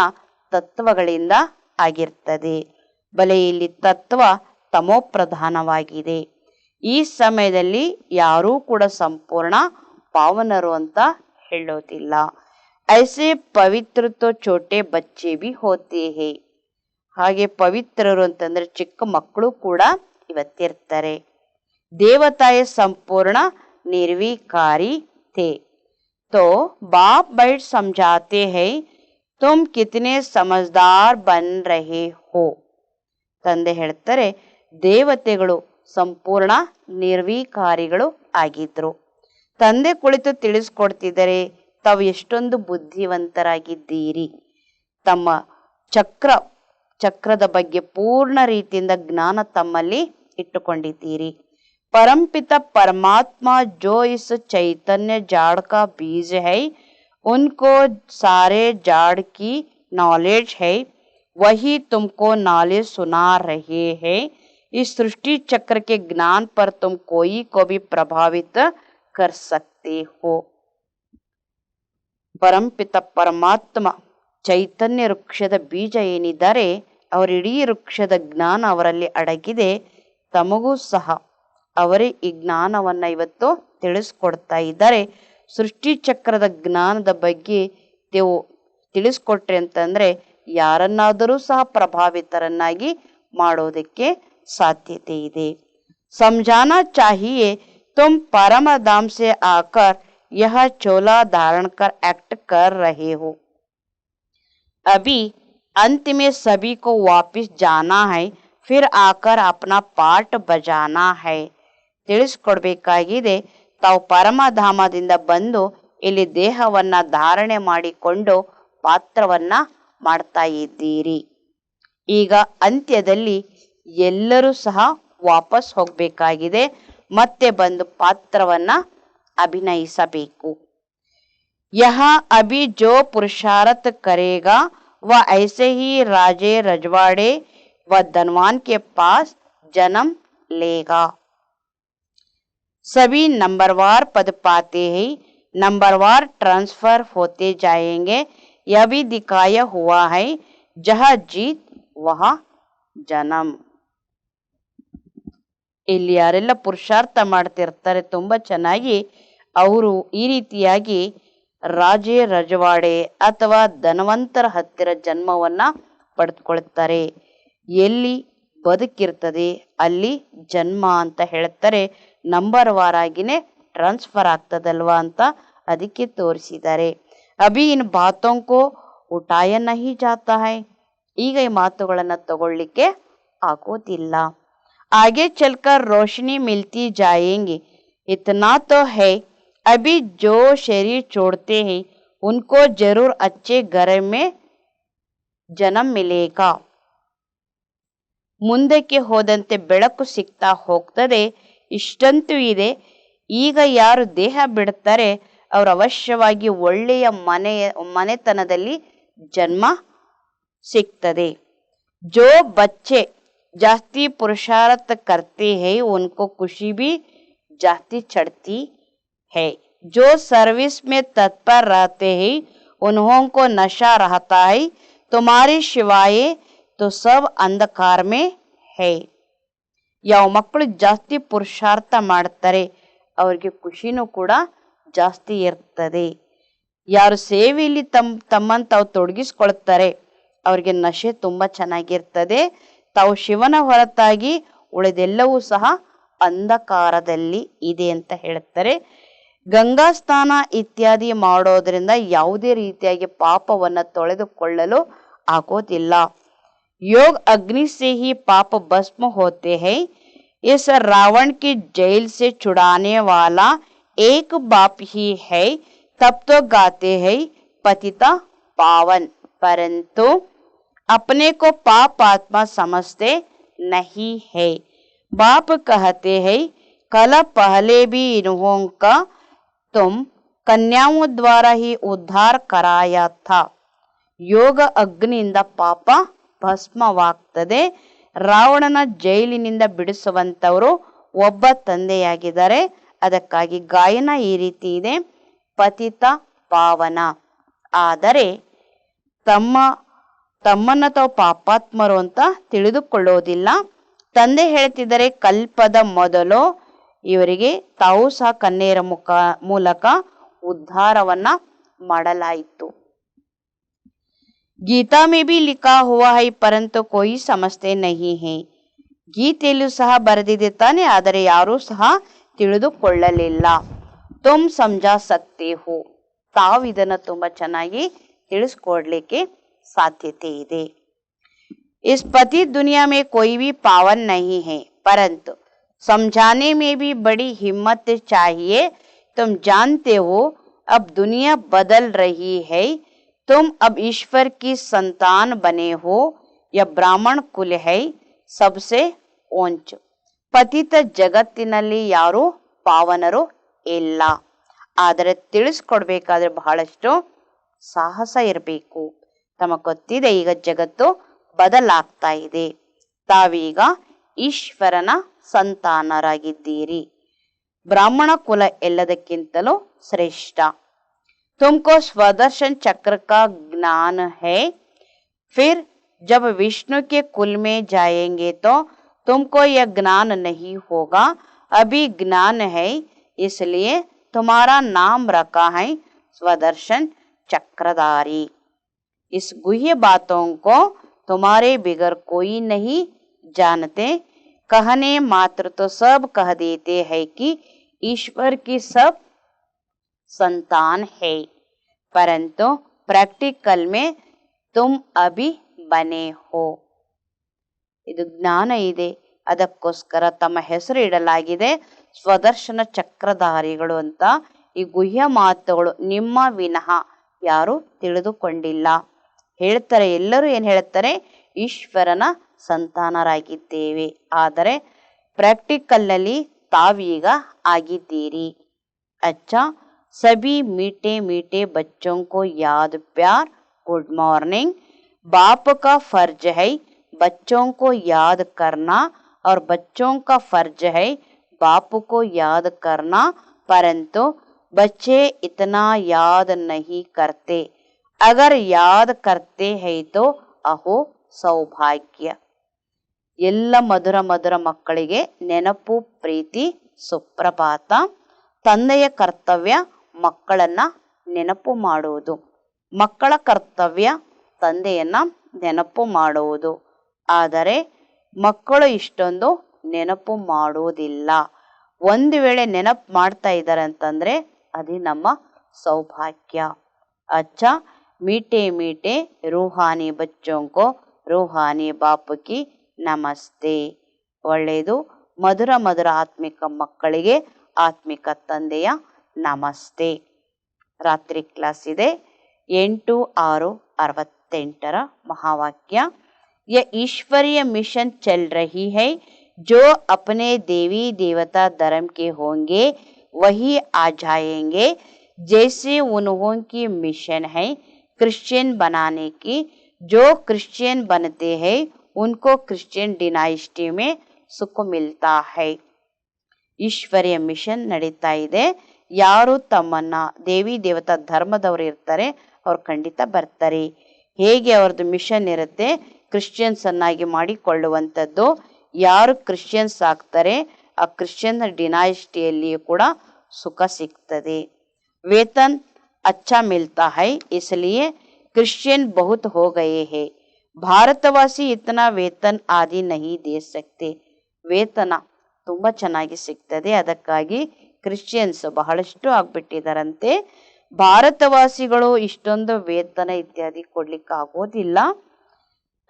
ತತ್ವಗಳಿಂದ ಆಗಿರ್ತದೆ. ಬಲೆ ಇಲ್ಲಿ ತತ್ವ ತಮೋಪ್ರಧಾನವಾಗಿದೆ. ಈ ಸಮಯದಲ್ಲಿ ಯಾರೂ ಕೂಡ ಸಂಪೂರ್ಣ ಪಾವನರು ಅಂತ ಹೇಳೋದಿಲ್ಲ. ಐಸೆ ಪವಿತ್ರ ತೋ ಛೋಟೆ ಬಚ್ಚೆ ಭಿ ಹೋತೆ ಹೇ. ಹಾಗೆ ಪವಿತ್ರರು ಅಂತಂದ್ರೆ ಚಿಕ್ಕ ಮಕ್ಕಳು ಕೂಡ ಇವತ್ತಿರ್ತಾರೆ. ದೇವತಾಯೇ ಸಂಪೂರ್ಣ ನಿರ್ವಿಕಾರಿ ಥೇ. तो बाप बैठ समझाते हैं तुम कितने समझदार बन रहे हो. ತಂದೆ ಹೇಳ್ತಾರೆ ದೇವತೆಗಳು ಸಂಪೂರ್ಣ ನಿರ್ವಿಕಾರಿಗಳು ಆಗಿದ್ರು. ತಂದೆ ಕುಳಿತು ತಿಳಿಸ್ಕೊಡ್ತಿದ್ದಾರೆ ತಾವು ಎಷ್ಟೊಂದು ಬುದ್ಧಿವಂತರಾಗಿದ್ದೀರಿ. ತಮ್ಮ ಚಕ್ರದ ಬಗ್ಗೆ ಪೂರ್ಣ ರೀತಿಯಿಂದ ಜ್ಞಾನ ತಮ್ಮಲ್ಲಿ ಇಟ್ಟುಕೊಂಡಿದ್ದೀರಿ. परमपिता परमात्मा जो इस चैतन्य जाड़ का बीज है उनको सारे जाड़ की नॉलेज है, वही तुमको नॉलेज सुना रहे हैं। इस सृष्टि चक्र के ज्ञान पर तुम कोई को भी प्रभावित कर सकते हो। ಪರಂಪಿತ ಪರಮಾತ್ಮ ಚೈತನ್ಯ ವೃಕ್ಷದ ಬೀಜ ಏನಿದ್ದಾರೆ ಅವರ ಇಡೀ ವೃಕ್ಷದ ಜ್ಞಾನ ಅವರಲ್ಲಿ ಅಡಗಿದೆ. ತಮಗೂ ಸಹ ಅವರೇ ಈ ಜ್ಞಾನವನ್ನ ಇವತ್ತು ತಿಳಿಸ್ಕೊಡ್ತಾ ಇದ್ದಾರೆ. ಸೃಷ್ಟಿ ಚಕ್ರದ ಜ್ಞಾನದ ಬಗ್ಗೆ ತಿಳಿಸ್ಕೊಟ್ರೆ ಅಂತಂದ್ರೆ ಯಾರನ್ನಾದರೂ ಸಹ ಪ್ರಭಾವಿತರನ್ನಾಗಿ ಮಾಡೋದಕ್ಕೆ ಸಾಧ್ಯತೆ ಇದೆ. समझाना चाहिए तुम परम धाम से आकर यह चोला धारण कर एक्ट कर रहे हो, अभी अंत में सभी को वापस जाना है, फिर आकर अपना पार्ट बजाना है. ತಿಳಿಸ್ಕೊಡ್ಬೇಕಾಗಿದೆ. ತಾವು ಪರಮಧಾಮದಿಂದ ಬಂದು ಇಲ್ಲಿ ದೇಹವನ್ನ ಧಾರಣೆ ಮಾಡಿಕೊಂಡು ಪಾತ್ರವನ್ನ ಮಾಡ್ತಾ ಇದ್ದೀರಿ. ಈಗ ಅಂತ್ಯದಲ್ಲಿ ಎಲ್ಲರೂ ಸಹ ವಾಪಸ್ ಹೋಗಬೇಕಾಗಿದೆ, ಮತ್ತೆ ಬಂದು ಪಾತ್ರವನ್ನ ಅಭಿನಯಿಸಬೇಕು. यहाँ अभी जो पुरुषार्थ करेगा वह ऐसे ही राजे रजवाड़े व धनवान के पास जन्म लेगा. सभी नंबरवार पद पाते हैं, नंबरवार ट्रांसफर होते जाएंगे. यह भी दिखाया हुआ है, जहाँ जीत वहाँ जन्म. ಇಲ್ಲಿ ಯಾರೆಲ್ಲ ಪುರುಷಾರ್ಥ ಮಾಡ್ತಿರ್ತಾರೆ ತುಂಬಾ ಚೆನ್ನಾಗಿ, ಅವರು ಈ ರೀತಿಯಾಗಿ ರಾಜೇ ರಜವಾಡೆ ಅಥವಾ ಧನವಂತರ ಹತ್ತಿರ ಜನ್ಮವನ್ನ ಪಡೆದುಕೊಳ್ತಾರೆ. ಎಲ್ಲಿ ಬದುಕಿರ್ತದೆ ಅಲ್ಲಿ ಜನ್ಮ ಅಂತ ಹೇಳ್ತಾರೆ. ನಂಬರ್ ವಾರಾಗಿನೇ ಟ್ರಾನ್ಸ್ಫರ್ ಆಗ್ತದಲ್ವಾ ಅಂತ ಅದಕ್ಕೆ ತೋರಿಸಿದ್ದಾರೆ. ಅಭಿ ಇನ್ ಬಾತೋಂಕೋ ಉಟಾಯ ನಹಿ ಜಾತಾ ಹೈ, ಈಗ ಈ ಮಾತುಗಳನ್ನ ತಗೊಳ್ಳಿಕ್ಕೆ ಆಗೋದಿಲ್ಲ. आगे चलकर रोशनी मिलती जाएंगी. इतना तो है, अभी जो शरीर छोड़ते हैं उनको जरूर अच्छे घर में जन्म मिलेगा. ಮುಂದಕ್ಕೆ ಹೋದಂತೆ ಬೆಳಕು ಸಿಗ್ತಾ ಹೋಗ್ತದೆ. ಇಷ್ಟಂತೂ ಇದೆ, ಈಗ ಯಾರು ದೇಹ ಬಿಡ್ತಾರೆ ಅವರು ಅವಶ್ಯವಾಗಿ ಒಳ್ಳೆಯ ಮನೆತನದಲ್ಲಿ ಜನ್ಮ ಸಿಗ್ತದೆ. ಜೋ ಬಚ್ಚೆ जास्ती पुरुषार्थ करते हैं उनको खुशी भी जास्ती चढ़ती है. जो सर्विस में तत्पर रहते हैं उन्हों को नशा रहता है, तुम्हारे शिवाय तो सब अंधकार में है. ಯಾವ ಮಕ್ಕಳು ಜಾಸ್ತಿ ಪುರುಷಾರ್ಥ ಮಾಡ್ತಾರೆ ಅವ್ರಿಗೆ ಖುಷಿನೂ ಕೂಡ ಜಾಸ್ತಿ ಇರ್ತದೆ. ಯಾರು ಸೇವೆಯಲ್ಲಿ ತಮ್ಮನ್ನು ತಾವು ತೊಡಗಿಸ್ಕೊಳ್ತಾರೆ ಅವ್ರಿಗೆ ನಶೆ ತುಂಬಾ ಚೆನ್ನಾಗಿರ್ತದೆ. ತಾವು ಶಿವನ ಹೊರತಾಗಿ ಉಳಿದೆಲ್ಲವೂ ಸಹ ಅಂಧಕಾರದಲ್ಲಿ ಇದೆ ಅಂತ ಹೇಳ್ತಾರೆ. ಗಂಗಾ ಸ್ನಾನ ಇತ್ಯಾದಿ ಮಾಡೋದ್ರಿಂದ ಯಾವುದೇ ರೀತಿಯಾಗಿ ಪಾಪವನ್ನ ತೊಳೆದುಕೊಳ್ಳಲು ಆಗೋದಿಲ್ಲ. ಯೋಗ ಅಗ್ನಿ से ही पाप भस्म होते हैं. इस रावण की जेल से छुड़ाने वाला एक बाप ही है, तब तो गाते हैं पतिता पावन, परंतु अपने को पाप आत्मा समझते नहीं है. बाप कहते हैं कल पहले भी इन्हों का तुम कन्याओं द्वारा ही उद्धार कराया था. ಯೋಗ ಅಗ್ನಿಯಿಂದ ಪಾಪ ಭಸ್ಮವಾಗ್ತದೆ. ರಾವಣನ ಜೈಲಿನಿಂದ ಬಿಡಿಸುವಂತವರು ಒಬ್ಬ ತಂದೆಯಾಗಿದ್ದಾರೆ. ಅದಕ್ಕಾಗಿ ಗಾಯನ ಈ ರೀತಿ ಇದೆ, ಪತಿತ ಪಾವನ. ಆದರೆ ತಮ್ಮನ್ನ ತಾವು ಪಾಪಾತ್ಮರು ಅಂತ ತಿಳಿದುಕೊಳ್ಳೋದಿಲ್ಲ. ತಂದೆ ಹೇಳ್ತಿದ್ದಾರೆ ಕಲ್ಪದ ಮೊದಲು ಇವರಿಗೆ ತಾವು ಸಹ ಕನ್ಯೆಯರ ಮೂಲಕ ಉದ್ಧಾರವನ್ನ ಮಾಡಲಾಯಿತು. Geetha may be ಲಿಖಾ ಹುವಾ high ಪರಂತು Koi ಸಮಜ್ತೆ ನಹಿ ಹೈ. ಗೀತೆಯಲ್ಲೂ ಸಹ ಬರೆದಿದೆ ತಾನೆ, ಆದರೆ ಯಾರೂ ಸಹ ತಿಳಿದುಕೊಳ್ಳಲಿಲ್ಲ. ತುಮ್ ಸಮಜಾ ಸಕ್ತೆ ಹೋ, ತಾವು ಇದನ್ನ ತುಂಬಾ ಚೆನ್ನಾಗಿ ತಿಳಿಸ್ಕೊಡ್ಲಿಕ್ಕೆ ಸಾಧ್ಯತೆ ಇದೆ. इस पति दुनिया में कोई भी पावन नहीं है, परंतु समझाने में भी बड़ी हिम्मत चाहिए. तुम जानते हो अब दुनिया बदल रही है, तुम अब ईश्वर की संतान बने हो. यह ब्राह्मण कुल है सबसे ऊंच. ಪತಿತ ಜಗತ್ತಿನಲ್ಲಿ ಯಾರು ಪಾವನರು ಇಲ್ಲ, ಆದರೆ ತಿಳಿಸ್ಕೊಡ್ಬೇಕಾದ್ರೆ ಬಹಳಷ್ಟು ಸಾಹಸ ಇರಬೇಕು. ತಮಗೆ ಗೊತ್ತಿದೆ ಈಗ ಜಗತ್ತು ಬದಲಾಗ್ತಾ ಇದೆ. ತಾವೀಗ ಈಶ್ವರನ ಸಂತಾನರಾಗಿದ್ದೀರಿ. ಬ್ರಾಹ್ಮಣ ಕುಲ ಎಲ್ಲದಕ್ಕಿಂತಲೂ ಶ್ರೇಷ್ಠ. तुमको स्वदर्शन चक्र का ज्ञान है, फिर जब विष्णु के कुल में जाएंगे तो तुमको यह ज्ञान नहीं होगा. अभी ज्ञान है इसलिए तुम्हारा नाम रखा है स्वदर्शन चक्रधारी. इस गुह्य बातों को तुम्हारे बिगर कोई नहीं जानते. कहने मात्र तो सब कह देते हैं कि ईश्वर की सब संतान है, परंतु प्रैक्टिकल में तुम अभी बने हो. ಇದು ಜ್ಞಾನ ಇದೆ, ಅದಕ್ಕೋಸ್ಕರ ತಮ್ಮ ಹೆಸರು ಇಡಲಾಗಿದೆ ಸ್ವದರ್ಶನ ಚಕ್ರಧಾರಿಗಳು ಅಂತ. ಈ ಗುಹ್ಯ ಮಾತುಗಳು ನಿಮ್ಮ ವಿನಃ ಯಾರು ತಿಳಿದುಕೊಂಡಿಲ್ಲ. ಹೇಳ್ತಾರೆ, ಎಲ್ಲರೂ ಏನು ಹೇಳ್ತಾರೆ, ಈಶ್ವರನ ಸಂತಾನರಾಗಿದ್ದೇವೆ. ಆದರೆ ಪ್ರಾಕ್ಟಿಕಲ್ನಲ್ಲಿ ತಾವೀಗ ಆಗಿದ್ದೀರಿ. अच्छा, सभी मीठे मीठे बच्चों को याद प्यार गुड मॉर्निंग. बाप का फर्ज है बच्चों को याद करना और बच्चों का फर्ज है बाप को याद करना, परंतु बच्चे इतना याद नहीं करते. अगर याद करते हैं तो अहो सौभाग्य. ಎಲ್ಲ ಮಧುರ ಮಧುರ ಮಕ್ಕಳಿಗೆ ನೆನಪು, ಪ್ರೀತಿ, ಸುಪ್ರಭಾತ. ತಂದೆಯ ಕರ್ತವ್ಯ ಮಕ್ಕಳನ್ನ ನೆನಪು ಮಾಡುವುದು, ಮಕ್ಕಳ ಕರ್ತವ್ಯ ತಂದೆಯನ್ನ ನೆನಪು ಮಾಡುವುದು. ಆದರೆ ಮಕ್ಕಳು ಇಷ್ಟೊಂದು ನೆನಪು ಮಾಡುವುದಿಲ್ಲ. ಒಂದು ವೇಳೆ ನೆನಪು ಮಾಡ್ತಾ ಇದ್ದಾರೆ ಅಂತಂದ್ರೆ ಅದು ನಮ್ಮ ಸೌಭಾಗ್ಯ. अच्छा, मीठे मीठे रूहानी बच्चों को रूहानी बाप की ನಮಸ್ತೆ. ಒಳ್ಳೆಯದು. ಮಧುರ ಮಧುರ ಆತ್ಮಿಕ ಮಕ್ಕಳಿಗೆ ಆತ್ಮಿಕ ತಂದೆಯ ನಮಸ್ತೆ. ರಾತ್ರಿ ಕ್ಲಾಸ್ ಇದೆ. 8/6/68 महावाक्य. यह ईश्वरीय मिशन चल रही है. जो अपने देवी देवता धर्म के होंगे वही आ जाएंगे. जैसे उन्हों की मिशन है क्रिश्चियन बनाने की. जो क्रिश्चियन बनते हैं उनको क्रिश्चियन डिनाइस्टी में सुख मिलता है. ಈಶ್ವರ್ಯ ಮಿಷನ್ ನಡೀತಾ ಇದೆ. ಯಾರು ತಮ್ಮನ್ನ ದೇವಿ ದೇವತಾ ಧರ್ಮದವರು ಇರ್ತಾರೆ ಅವ್ರು ಖಂಡಿತ ಬರ್ತಾರೆ. ಹೇಗೆ ಅವ್ರದ್ದು ಮಿಷನ್ ಇರುತ್ತೆ, ಕ್ರಿಶ್ಚಿಯನ್ಸ್ ಅನ್ನಾಗಿ ಮಾಡಿಕೊಳ್ಳುವಂಥದ್ದು. ಯಾರು ಕ್ರಿಶ್ಚಿಯನ್ಸ್ ಆಗ್ತಾರೆ ಆ ಕ್ರಿಶ್ಚಿಯನ್ ಡಿನಾಯಿಸ್ಟಿಯಲ್ಲಿಯೂ ಕೂಡ ಸುಖ ಸಿಗ್ತದೆ. ವೇತನ್ अच्छा मिलता है इसलिए क्रिश्चियन बहुत हो गए हैं. ಭಾರತವಾಸಿ ಇತನಾ ವೇತನ್ ಆದಿ ನಹಿ ದೇ ಸಕ್ತೆ. ವೇತನ ತುಂಬಾ ಚೆನ್ನಾಗಿ ಸಿಗ್ತದೆ, ಅದಕ್ಕಾಗಿ ಕ್ರಿಶ್ಚಿಯನ್ಸ್ ಬಹಳಷ್ಟು ಆಗ್ಬಿಟ್ಟಿದಾರಂತೆ. ಭಾರತವಾಸಿಗಳು ಇಷ್ಟೊಂದು ವೇತನ ಇತ್ಯಾದಿ ಕೊಡ್ಲಿಕ್ಕೆ ಆಗೋದಿಲ್ಲ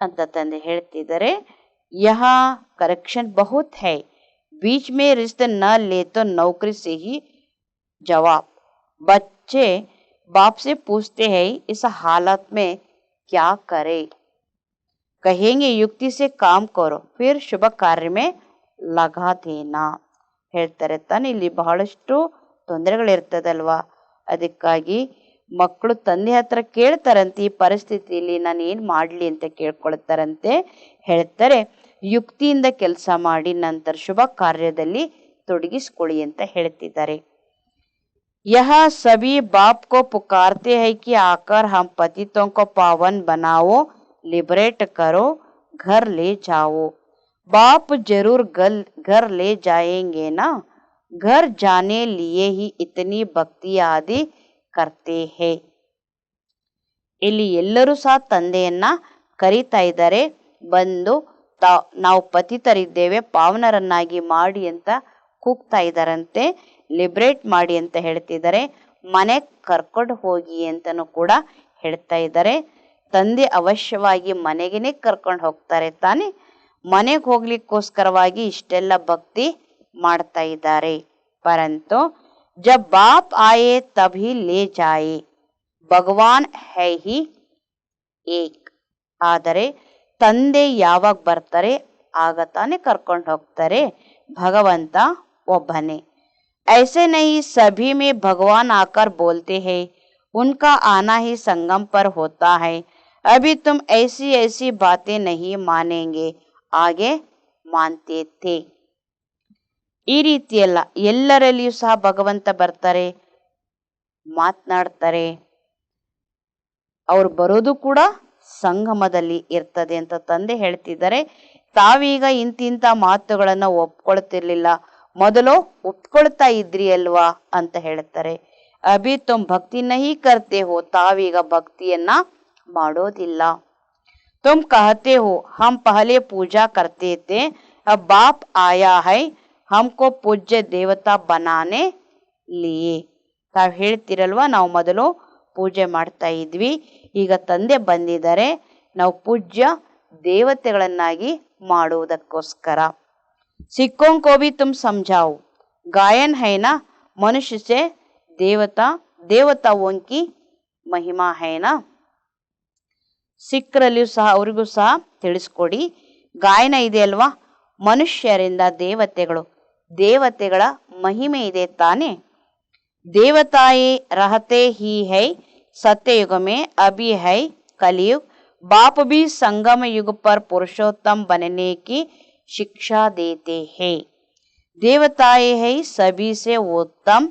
ಅಂತ ತಂದೆ ಹೇಳ್ತಿದ್ದಾರೆ. ಯಹ ಕರೆಕ್ಷನ್ ಬಹುತ್ ಹೈ. बीच में रिश्ते न ले तो नौकरी से ही जवाब. बच्चे बाप से पूछते हैं इस हालत में क्या करे. कहेंगे युक्ति से काम करो फिर शुभ कार्य में लगा देना. ಹೇಳ್ತಾರೆ ತಾನೆ. ಇಲ್ಲಿ ಬಹಳಷ್ಟು ತೊಂದರೆಗಳಿರ್ತದಲ್ವಾ, ಅದಕ್ಕಾಗಿ ಮಕ್ಕಳು ತಂದೆ ಹತ್ರ ಕೇಳ್ತಾರಂತೆ ಈ ಪರಿಸ್ಥಿತಿಯಲ್ಲಿ ನಾನು ಏನು ಮಾಡಲಿ ಅಂತ ಕೇಳ್ಕೊಳ್ತಾರಂತೆ. ಹೇಳ್ತಾರೆ ಯುಕ್ತಿಯಿಂದ ಕೆಲಸ ಮಾಡಿ ನಂತರ ಶುಭ ಕಾರ್ಯದಲ್ಲಿ ತೊಡಗಿಸ್ಕೊಳ್ಳಿ ಅಂತ ಹೇಳ್ತಿದ್ದಾರೆ. यह सभी बाप को पुकारते हैं कि आकर हम पतितों को पावन बनाओ, लिबरेट करो, घर ले जाओ. बाप जरूर घर ले जाएंगे ना. घर जाने लिए ही इतनी भक्ति आदि करते हैं. ಇಲ್ಲಿ ಎಲ್ಲರೂ ಸಹ ತಂದೆಯನ್ನ ಕರೀತಾ ಇದ್ದಾರೆ. ಬಂದು ನಾವು ಪತಿತರಿದ್ದೇವೆ, ಪಾವನರನ್ನಾಗಿ ಮಾಡಿ ಅಂತ ಕೂಗ್ತಾ ಇದ್ದಾರಂತೆ. ಲಿಬ್ರೇಟ್ ಮಾಡಿ ಅಂತ ಹೇಳ್ತಿದ್ದಾರೆ. ಮನೆ ಕರ್ಕೊಂಡು ಹೋಗಿ ಅಂತನೂ ಕೂಡ ಹೇಳ್ತಾ ಇದ್ದಾರೆ. ತಂದೆ ಅವಶ್ಯವಾಗಿ ಮನೆಗೇನೆ ಕರ್ಕೊಂಡು ಹೋಗ್ತಾರೆ ತಾನೆ. ಮನೆಗೆ ಹೋಗ್ಲಿಕ್ಕೋಸ್ಕರವಾಗಿ ಇಷ್ಟೆಲ್ಲ ಭಕ್ತಿ ಮಾಡ್ತಾ ಇದ್ದಾರೆ. ಪರಂತು ಜಬ್ ಬಾಪ್ ಆಯೆ ತಭಿ ಲೇ ಜಾಯೆ. ಭಗವಾನ್ ಹೈ ಹಿ ಏಕ್. ಆದರೆ ತಂದೆ ಯಾವಾಗ ಬರ್ತಾರೆ ಆಗ ತಾನೇ ಕರ್ಕೊಂಡು ಹೋಗ್ತಾರೆ. ಭಗವಂತ ಒಬ್ಬನೇ. ऐसे नहीं सभी में भगवान आकर बोलते हैं, उनका आना ही संगम पर होता है। अभी तुम ऐसी ऐसी बातें नहीं मानेंगे, आगे मानते थे। ಈ ರೀತಿಯಲ್ಲ, ಎಲ್ಲರಲ್ಲಿಯೂ ಸಹ ಭಗವಂತ ಬರ್ತಾರೆ, ಮಾತನಾಡ್ತಾರೆ. ಅವ್ರು ಬರೋದು ಕೂಡ ಸಂಗಮದಲ್ಲಿ ಇರ್ತದೆ ಅಂತ ತಂದೆ ಹೇಳ್ತಿದ್ದಾರೆ. ತಾವೀಗ ಇಂತಿಂತ ಮಾತುಗಳನ್ನ ಒಪ್ಕೊಳ್ತಿರ್ಲಿಲ್ಲ, ಮೊದಲು ಒಪ್ಕೊಳ್ತಾ ಇದ್ರಿ ಅಲ್ವಾ ಅಂತ ಹೇಳ್ತಾರೆ. ಅಭಿ ತುಮ್ ಭಕ್ತಿ ನಹಿ ಕರ್ತೆ ಹೋ, ತಾವೀಗ ಭಕ್ತಿಯನ್ನ ಮಾಡೋದಿಲ್ಲ. ತುಮ್ ಕಹತೆ ಹೋ ಹಮ್ ಪಹಲೆ ಪೂಜಾ ಕರ್ತೆ थे, अब बाप आया है हमको पूज्य देवता बनाने लिए. ತಾವ್ ಹೇಳ್ತಿರಲ್ವಾ, ನಾವು ಮೊದಲು ಪೂಜೆ ಮಾಡ್ತಾ ಇದ್ವಿ, ಈಗ ತಂದೆ ಬಂದಿದ್ದಾರೆ ನಾವು ಪೂಜ್ಯ ದೇವತೆಗಳನ್ನಾಗಿ ಮಾಡುವುದಕ್ಕೋಸ್ಕರ. सिखों को भी तुम समझाओ, गायन है ना मनुष्य से देवता, देवताओं की महिमा है ना. ಸಿಖ್ರಲ್ಲಿಯೂ ಸಹ ಅವರಿಗೂ ಸಹ ತಿಳಿಸ್ಕೊಡಿ, ಗಾಯನ ಇದೆ ಅಲ್ವಾ, ಮನುಷ್ಯರಿಂದ ದೇವತೆಗಳು, ದೇವತೆಗಳ ಮಹಿಮೆ ಇದೆ ತಾನೆ. ದೇವತಾಯೇ रहते ही है सत्ययुग में, अभी है कलयुग, बाप भी संगम युग पर पुरुषोत्तम बनने की शिक्षा देते हैं. देवताएं है सभी से उत्तम,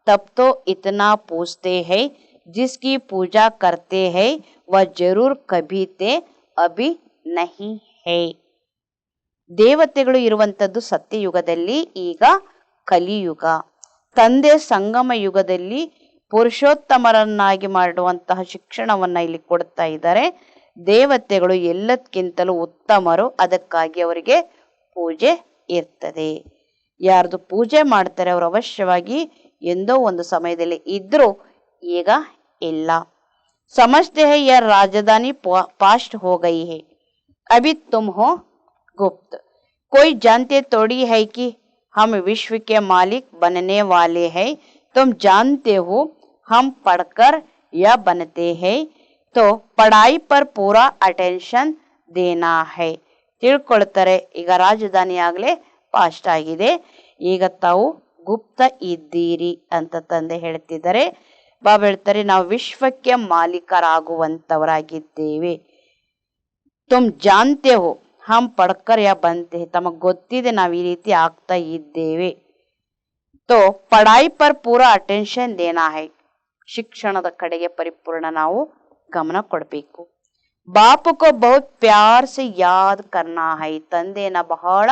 तब तो इतना पूछते हैं, जिसकी पूजा करते हैं वह जरूर कभी थे, अभी नहीं है. ದೇವತೆಗಳು ಇರುವಂಥದ್ದು ಸತ್ಯಯುಗದಲ್ಲಿ, ಈಗ ಕಲಿಯುಗ. ತಂದೆ ಸಂಗಮ ಯುಗದಲ್ಲಿ ಪುರುಷೋತ್ತಮರನ್ನಾಗಿ ಮಾಡುವಂತಹ ಶಿಕ್ಷಣವನ್ನ ಇಲ್ಲಿ ಕೊಡ್ತಾ ಇದ್ದಾರೆ. ದೇವತೆಗಳು ಎಲ್ಲದಕ್ಕಿಂತಲೂ ಉತ್ತಮರು, ಅದಕ್ಕಾಗಿ ಅವರಿಗೆ ಪೂಜೆ ಇರ್ತದೆ. ಯಾರ್ದು ಪೂಜೆ ಮಾಡ್ತಾರೆ ಅವರು ಅವಶ್ಯವಾಗಿ ಎಂದೋ ಒಂದು ಸಮಯದಲ್ಲಿ ಇದ್ರು, ಈಗ ಇಲ್ಲ. समझते हैं यह राजधानी पास्ट हो गई है, अभी तुम हो गुप्त. कोई जानते थोड़ी है कि हम विश्व के मालिक बनने वाले हैं. तुम जानते हो हम पढ़कर यह बनते हैं, तो पढ़ाई पर पूरा अटेंशन देना है. ತಿಳ್ಕೊಳ್ತಾರೆ, ಈಗ ರಾಜಧಾನಿ ಆಗ್ಲೇ ಪಾಸ್ಟ್ ಆಗಿದೆ, ಈಗ ತಾವು ಗುಪ್ತ ಇದ್ದೀರಿ ಅಂತ ತಂದೆ ಹೇಳ್ತಿದ್ದಾರೆ. ಬಾಬಾ ಹೇಳ್ತಾರೆ, ನಾವು ವಿಶ್ವಕ್ಕೆ ಮಾಲೀಕರಾಗುವಂತವರಾಗಿದ್ದೇವೆ. ತುಮ್ ಜಾನ್ತೆ ಹೋ ಹಮ್ ಪಡ್ಕರ್ ಯಾ ಬಂತೆ, ತಮಗ್ ಗೊತ್ತಿದೆ ನಾವು ಈ ರೀತಿ ಆಗ್ತಾ ಇದ್ದೇವೆ. ತೋ ಪಢಾಯಿ ಪರ್ ಪೂರಾ ಅಟೆನ್ಷನ್ ದೇನಾ ಹೈ, ಶಿಕ್ಷಣದ ಕಡೆಗೆ ಪರಿಪೂರ್ಣ ನಾವು ಗಮನ ಕೊಡಬೇಕು. ಬಾಪುಕೋ ಬಹುತ್ ಪ್ಯಾರ್ ಸೆ ಯಾದ್ ಕರ್ನಾ ಹೈ, ತಂದೆನ ಬಹಳ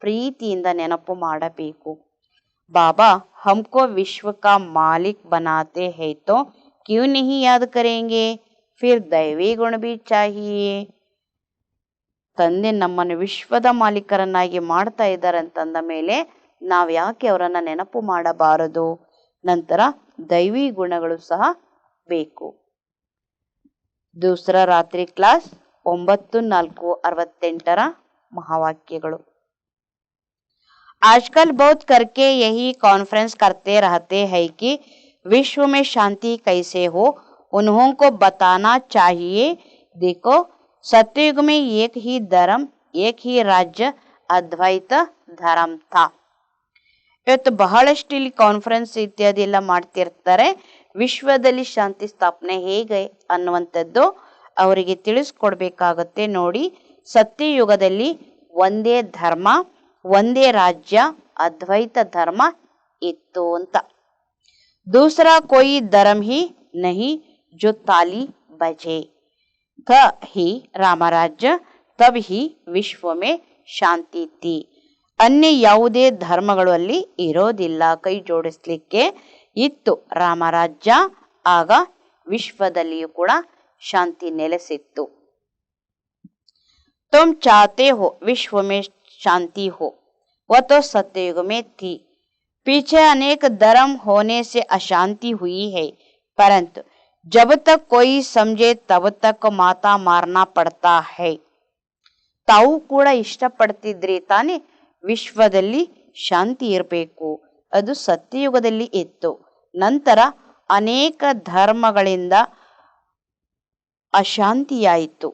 ಪ್ರೀತಿಯಿಂದ ನೆನಪು ಮಾಡಬೇಕು. बाबा हमको विश्व का मालिक बनाते हैं तो क्यों नहीं याद करेंगे, फिर दैवी गुण भी चाहिए. ತಂದೆ ನಮ್ಮನ್ನು ವಿಶ್ವದ ಮಾಲೀಕರನ್ನಾಗಿ ಮಾಡ್ತಾ ಇದ್ದಾರೆ ಅಂತಂದ ಮೇಲೆ ನಾವ್ ಯಾಕೆ ಅವರನ್ನ ನೆನಪು ಮಾಡಬಾರದು, ನಂತರ ದೈವಿ ಗುಣಗಳು ಸಹ ಬೇಕು. ದೂಸರಾ ರಾತ್ರಿ ಕ್ಲಾಸ್ 9:4:68 ಮಹಾವಾಕ್ಯಗಳು. आजकल बहुत करके यही कॉन्फ्रेंस करते रहते हैं कि विश्व में शांति कैसे हो, उन्हों को बताना चाहिए. देखो सत्ययुग में एक ही धर्म, एक ही राज्य, अद्वैत धर्म था. ಇವತ್ತು ಬಹಳಷ್ಟು ಇಲ್ಲಿ ಕಾನ್ಫರೆನ್ಸ್ ಇತ್ಯಾದಿ ಎಲ್ಲ ಮಾಡ್ತಿರ್ತಾರೆ. ವಿಶ್ವದಲ್ಲಿ ಶಾಂತಿ ಸ್ಥಾಪನೆ ಹೇಗೆ ಅನ್ನುವಂಥದ್ದು ಅವರಿಗೆ ತಿಳಿಸ್ಕೊಡ್ಬೇಕಾಗತ್ತೆ. ನೋಡಿ, ಸತ್ಯಯುಗದಲ್ಲಿ ಒಂದೇ ಧರ್ಮ, ಒಂದೇ ರಾಜ್ಯ, ಅದ್ವೈತ ಧರ್ಮ ಇತ್ತು ಅಂತ. दूसरा कोई धर्म ही नहीं जो ताली बजे, थ ही रामराज्य, तब ही विश्व में ಶಾಂತಿ ಥಿ. ಅನ್ಯ ಯಾವುದೇ ಧರ್ಮಗಳು ಅಲ್ಲಿ ಇರೋದಿಲ್ಲ, ಕೈ ಜೋಡಿಸ್ಲಿಕ್ಕೆ ಇತ್ತು ರಾಮರಾಜ್ಯ, ಆಗ ವಿಶ್ವದಲ್ಲಿಯೂ ಕೂಡ ಶಾಂತಿ ನೆಲೆಸಿತ್ತು. तुम चाहते हो विश्व में शांति हो, वह तो सत्ययुग में थी. पीछे अनेक धर्म होने से अशांति हुई है, परंतु जब तक कोई समझे तब तक माता मारना पड़ता है. ತಾವು ಕೂಡ ಇಷ್ಟಪಡ್ತಿದ್ರಿ ತಾನೆ ವಿಶ್ವದಲ್ಲಿ ಶಾಂತಿ ಇರಬೇಕು, ಅದು ಸತ್ಯಯುಗದಲ್ಲಿ ಇತ್ತು. ನಂತರ ಅನೇಕ ಧರ್ಮಗಳಿಂದ ಅಶಾಂತಿಯಾಯಿತು.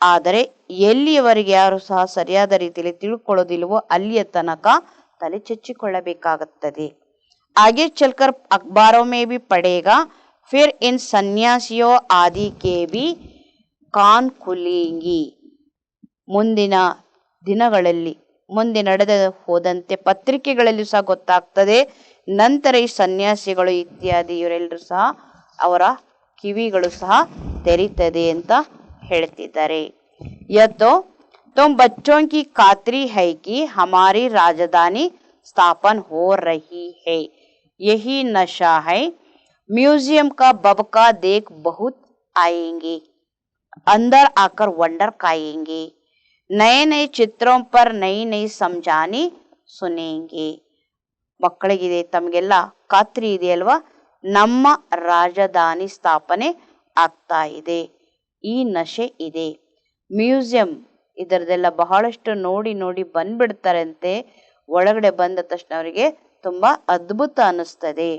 ಆದರೆ ಎಲ್ಲಿಯವರೆಗೆ ಯಾರು ಸಹ ಸರಿಯಾದ ರೀತಿಯಲ್ಲಿ ತಿಳ್ಕೊಳ್ಳೋದಿಲ್ವೋ ಅಲ್ಲಿಯ ತನಕ ತಲೆ ಚೆಚ್ಚಿಕೊಳ್ಳಬೇಕಾಗುತ್ತದೆ. आगे चलकर अखबारों में भी पढ़ेगा, फिर इन सन्यासियों आदि के भी कान खुलेंगी. ಮುಂದಿನ ದಿನಗಳಲ್ಲಿ ಮುಂದೆ ನಡೆದ ಹೋದಂತೆ ಪತ್ರಿಕೆಗಳಲ್ಲಿ ಸಹ ಗೊತ್ತಾಗ್ತದೆ. ನಂತರ ಈ ಸನ್ಯಾಸಿಗಳು ಇತ್ಯಾದಿ ಇವರೆಲ್ಲರೂ ಸಹ ಅವರ ಕಿವಿಗಳು ಸಹ ತೆರೀತದೆ ಅಂತ ಹೇಳ್ತಿದ್ದಾರೆ. ಯತೋ तुम बच्चों की खातरी है कि हमारी राजधानी स्थापन हो रही है. यही नशा है. म्यूजियम का बबका देख बहुत आएंगे. अंदर आकर वंडर खाएंगे. नए नए चित्रों पर नई नई समझानी सुनेंगे. ಮಕ್ಕಳಿಗಿದೆ, ತಮಗೆಲ್ಲ ಖಾತ್ರಿ ಇದೆ ಅಲ್ವಾ, ನಮ್ಮ ರಾಜಧಾನಿ ಸ್ಥಾಪನೆ ಆಗ್ತಾ ಇದೆ, ಈ ನಶೆ ಇದೆ. ಮ್ಯೂಸಿಯಂ ಇದರದೆಲ್ಲ ಬಹಳಷ್ಟು ನೋಡಿ ನೋಡಿ ಬಂದ್ಬಿಡ್ತಾರಂತೆ. ಒಳಗಡೆ ಬಂದ ತಕ್ಷಣ ಅವರಿಗೆ ತುಂಬಾ ಅದ್ಭುತ ಅನ್ನಿಸ್ತದೆ.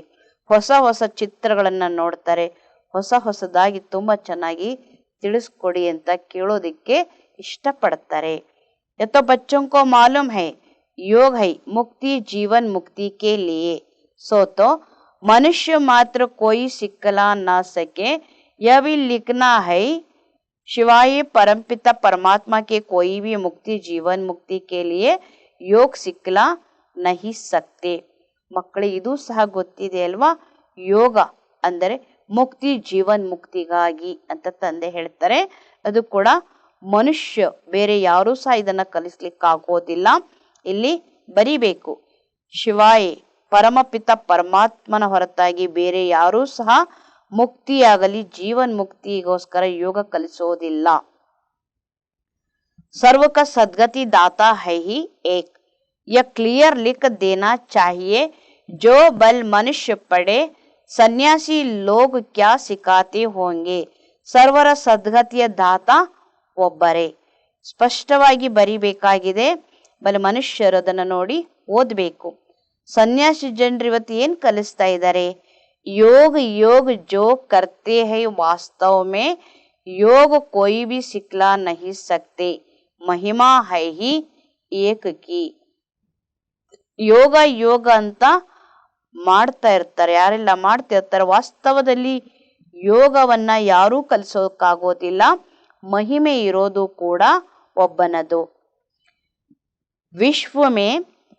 ಹೊಸ ಹೊಸ ಚಿತ್ರಗಳನ್ನ ನೋಡ್ತಾರೆ. ಹೊಸದಾಗಿ ತುಂಬಾ ಚೆನ್ನಾಗಿ ತಿಳಿಸ್ಕೊಡಿ ಅಂತ ಕೇಳೋದಿಕ್ಕೆ ಇಷ್ಟಪಡ್ತಾರೆ. ಯತೋ ಬಚ್ಚೋं को मालूम है योग है मुक्ति जीवन मुक्ति के लिए, सो तो मनुष्य मात्र कोई सिखला ना सके. यह भी लिखना है शिवाय परमपिता परमात्मा के कोई भी मुक्ति जीवन मुक्ति के लिए योग सिखला नहीं सकते. ಮಕ್ಕಳಿಗೆ ಇದು ಸಹ ಗೊತ್ತಿದೆ ಅಲ್ವಾ, ಯೋಗ ಅಂದರೆ ಮುಕ್ತಿ ಜೀವನ್ ಮುಕ್ತಿಗಾಗಿ ಅಂತ ತಂದೆ ಹೇಳ್ತಾರೆ. ಅದು ಕೂಡ ಮನುಷ್ಯ, ಬೇರೆ ಯಾರೂ ಸಹ ಇದನ್ನ ಕಲಿಸ್ಲಿಕ್ಕಾಗೋದಿಲ್ಲ. ಇಲ್ಲಿ ಬರಿಬೇಕು, ಶಿವಾಯ್ ಪರಮಪಿತ ಪರಮಾತ್ಮನ ಹೊರತಾಗಿ ಬೇರೆ ಯಾರೂ ಸಹ ಮುಕ್ತಿಯಾಗಲಿ ಜೀವನ್ ಮುಕ್ತಿಗೋಸ್ಕರ ಯೋಗ ಕಲಿಸೋದಿಲ್ಲ. सर्व का सदगति दाता है ही एक, यह क्लियर लिख देना चाहिए. जो बल मनुष्य पड़े सन्यासी लोग क्या सिखाते होंगे. ಸರ್ವರ ಸದ್ಗತಿಯ ದಾತ ಒಬ್ಬರೇ, ಸ್ಪಷ್ಟವಾಗಿ ಬರಿಬೇಕಾಗಿದೆ. ಬಲ ಮನುಷ್ಯರು ಅದನ್ನು ನೋಡಿ ಓದಬೇಕು. ಸನ್ಯಾಸಿ ಜನರು ಇವತ್ತು ಏನ್ ಕಲಿಸ್ತಾ ಇದ್ದಾರೆ, योग योग जो करते हैं वास्तव में योग कोई भी सिखला नहीं सकते. महिमा है ही एक की. ಯೋಗ ಯೋಗ ಅಂತ ಮಾಡ್ತಾ ಇರ್ತಾರೆ, ಯಾರೆಲ್ಲ ಮಾಡ್ತಾ ಇರ್ತಾರೆ, ವಾಸ್ತವದಲ್ಲಿ ಯೋಗವನ್ನ ಯಾರೂ ಕಲಿಸೋಕ್ಕಾಗೋದಿಲ್ಲ. ಮಹಿಮೆ ಇರೋದು ಕೂಡ ಒಬ್ಬನದು. विश्व में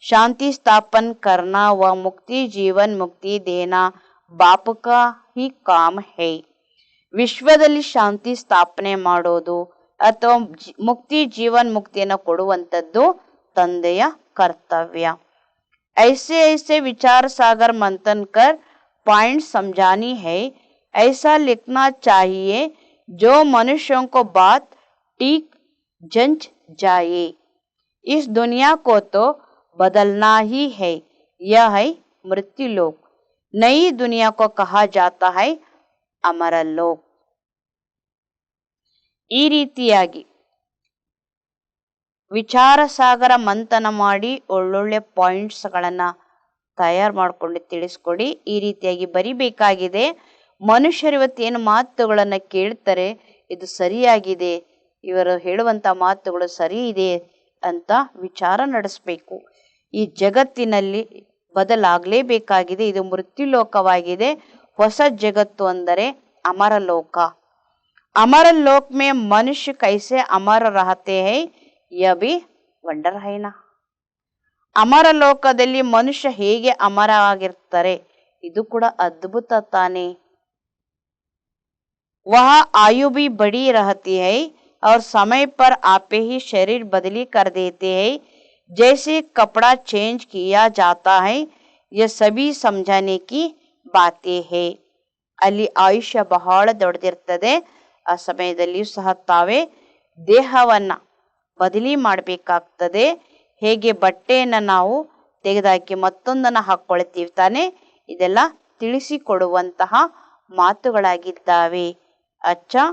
शांति स्थापन करना व मुक्ति जीवन मुक्ति देना बाप का ही काम है. ವಿಶ್ವದಲ್ಲಿ ಶಾಂತಿ ಸ್ಥಾಪನೆ ಮಾಡೋದು ಅಥವಾ ಮುಕ್ತಿ ಜೀವನ್ ಮುಕ್ತಿಯನ್ನು ಕೊಡುವಂಥದ್ದು ತಂದೆಯ ಕರ್ತವ್ಯ. ऐसे ऐसे विचार सागर मंथन कर पॉइंट समझानी है. ऐसा लिखना चाहिए जो मनुष्यों को बात ठीक जंच जाए. इस दुनिया को तो बदलना ही है. यह है मृत्युलोक. नई दुनिया को कहा जाता है ಅಮರಲೋಕ್. ಈ ರೀತಿಯಾಗಿ ವಿಚಾರ ಸಾಗರ ಮಂಥನ ಮಾಡಿ ಒಳ್ಳೊಳ್ಳೆ ಪಾಯಿಂಟ್ಸ್ಗಳನ್ನ ತಯಾರು ಮಾಡ್ಕೊಂಡು ತಿಳಿಸ್ಕೊಡಿ. ಈ ರೀತಿಯಾಗಿ ಬರಿಬೇಕಾಗಿದೆ. ಮನುಷ್ಯರು ಇವತ್ತೇನು ಮಾತುಗಳನ್ನ ಕೇಳ್ತಾರೆ, ಇದು ಸರಿಯಾಗಿದೆ, ಇವರು ಹೇಳುವಂತ ಮಾತುಗಳು ಸರಿ ಇದೆ ಅಂತ ವಿಚಾರ ನಡೆಸಬೇಕು. ಈ ಜಗತ್ತಿನಲ್ಲಿ ಬದಲಾಗಲೇಬೇಕಾಗಿದೆ. ಇದು ಮೃತ್ಯುಲೋಕವಾಗಿದೆ. ಹೊಸ ಜಗತ್ತು ಅಂದರೆ ಅಮರಲೋಕ. ಅಮರಲೋಕ ಮೇ ಮನುಷ್ಯ ಕೈಸೆ ಅಮರ ರಹತೆ ಹೈ ಯಹ ಭಿ ವಂಡರ್ ಹೈ ನಾ. ಅಮರಲೋಕದಲ್ಲಿ ಮನುಷ್ಯ ಹೇಗೆ ಅಮರ ಆಗಿರ್ತಾರೆ, ಇದು ಕೂಡ ಅದ್ಭುತ ತಾನೆ. ವಹ आयु भी बड़ी रहती है और समय पर आपे ही शरीर बदली कर देते हैं. जैसे कपड़ा चेंज किया जाता है, यह सभी समझाने की बातें है. ಅಲ್ಲಿ ಆಯುಷ್ಯ ಬಹಳ ದೊಡ್ಡದಿರ್ತದೆ. ಆ ಸಮಯದಲ್ಲಿಯೂ ಸಹ ತಾವೇ ದೇಹವನ್ನ ಬದಲಿ ಮಾಡಬೇಕಾಗ್ತದೆ. ಹೇಗೆ ಬಟ್ಟೆಯನ್ನು ನಾವು ತೆಗೆದಾಕಿ ಮತ್ತೊಂದನ್ನು ಹಾಕ್ಕೊಳ್ತೀವಿ ತಾನೆ, ಇದೆಲ್ಲ ತಿಳಿಸಿಕೊಡುವಂತಹ ಮಾತುಗಳಾಗಿದ್ದಾವೆ. अच्छा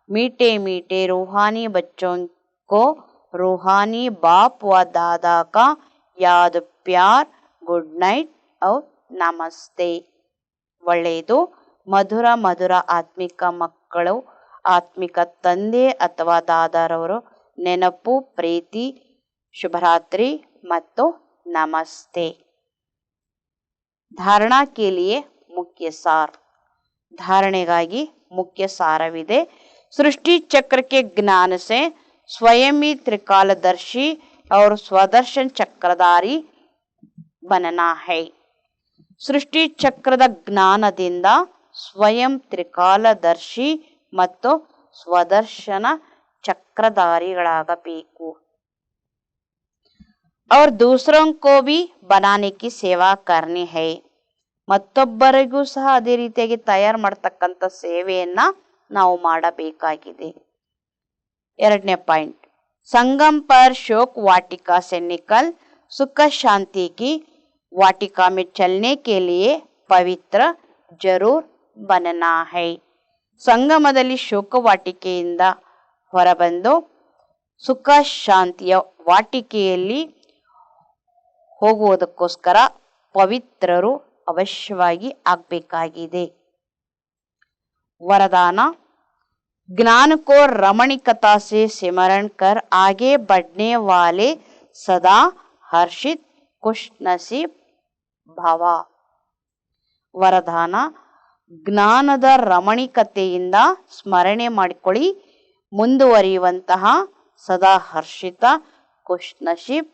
मीठे मीठे रूहानी बच्चों को रूहानी बाप व दादा का याद प्यार गुड नाइट और ನಮಸ್ತೆ. ಒಳ್ಳೆಯದು. ಮಧುರ ಮಧುರ ಆತ್ಮಿಕ ಮಕ್ಕಳು, ಆತ್ಮಿಕ ತಂದೆ ಅಥವಾ ದಾದಾರವರು ನೆನಪು, ಪ್ರೀತಿ, ಶುಭರಾತ್ರಿ ಮತ್ತು ನಮಸ್ತೆ. धारणा के लिए मुख्य सार, धारणೆಗಾಗಿ मुख्य सारविದೆ. सृष्टि चक्र के ज्ञान से स्वयं ही त्रिकालदर्शी और स्वदर्शन चक्रधारी बनना है. सृष्टि ಚಕ್ರದ ಜ್ಞಾನದಿಂದ ಸ್ವಯಂ ತ್ರಿಕಾಲದರ್ಶಿ ಮತ್ತು ಸ್ವದರ್ಶನ ಚಕ್ರಧಾರಿಗಳಾಗಬೇಕು. और दूसरों को भी बनाने की सेवा करनी है. ಮತ್ತೊಬ್ಬರಿಗೂ ಸಹ ಅದೇ ರೀತಿಯಾಗಿ ತಯಾರು ಮಾಡತಕ್ಕಂಥ ಸೇವೆಯನ್ನ ನಾವು ಮಾಡಬೇಕಾಗಿದೆ. ಎರಡನೇ ಪಾಯಿಂಟ್, संगम पर शोक वाटिका से निकल सुख शांति की वाटिका में चलने के लिए पवित्र जरूर बनना है. ಸಂಗಮದಲ್ಲಿ ಶೋಕ ವಾಟಿಕೆಯಿಂದ ಹೊರಬಂದು ಸುಖ ಶಾಂತಿಯ ವಾಟಿಕೆಯಲ್ಲಿ ಹೋಗುವುದಕ್ಕೋಸ್ಕರ ಪವಿತ್ರರು ಅವಶ್ಯವಾಗಿ ಆಗಬೇಕಾಗಿದೆ. वरदान, ज्ञान को रमणीकता से सिमरण कर आगे बढ़ने वाले सदा हर्षित खुशनसीब भव. ವರದಾನ, ಜ್ಞಾನದ ರಮಣೀಕತೆಯಿಂದ ಸ್ಮರಣೆ ಮಾಡಿಕೊಳ್ಳಿ ಮುಂದುವರಿಯುವಂತಹ ಸದಾ ಹರ್ಷಿತ ಖುಷ್ನಶೀಬ್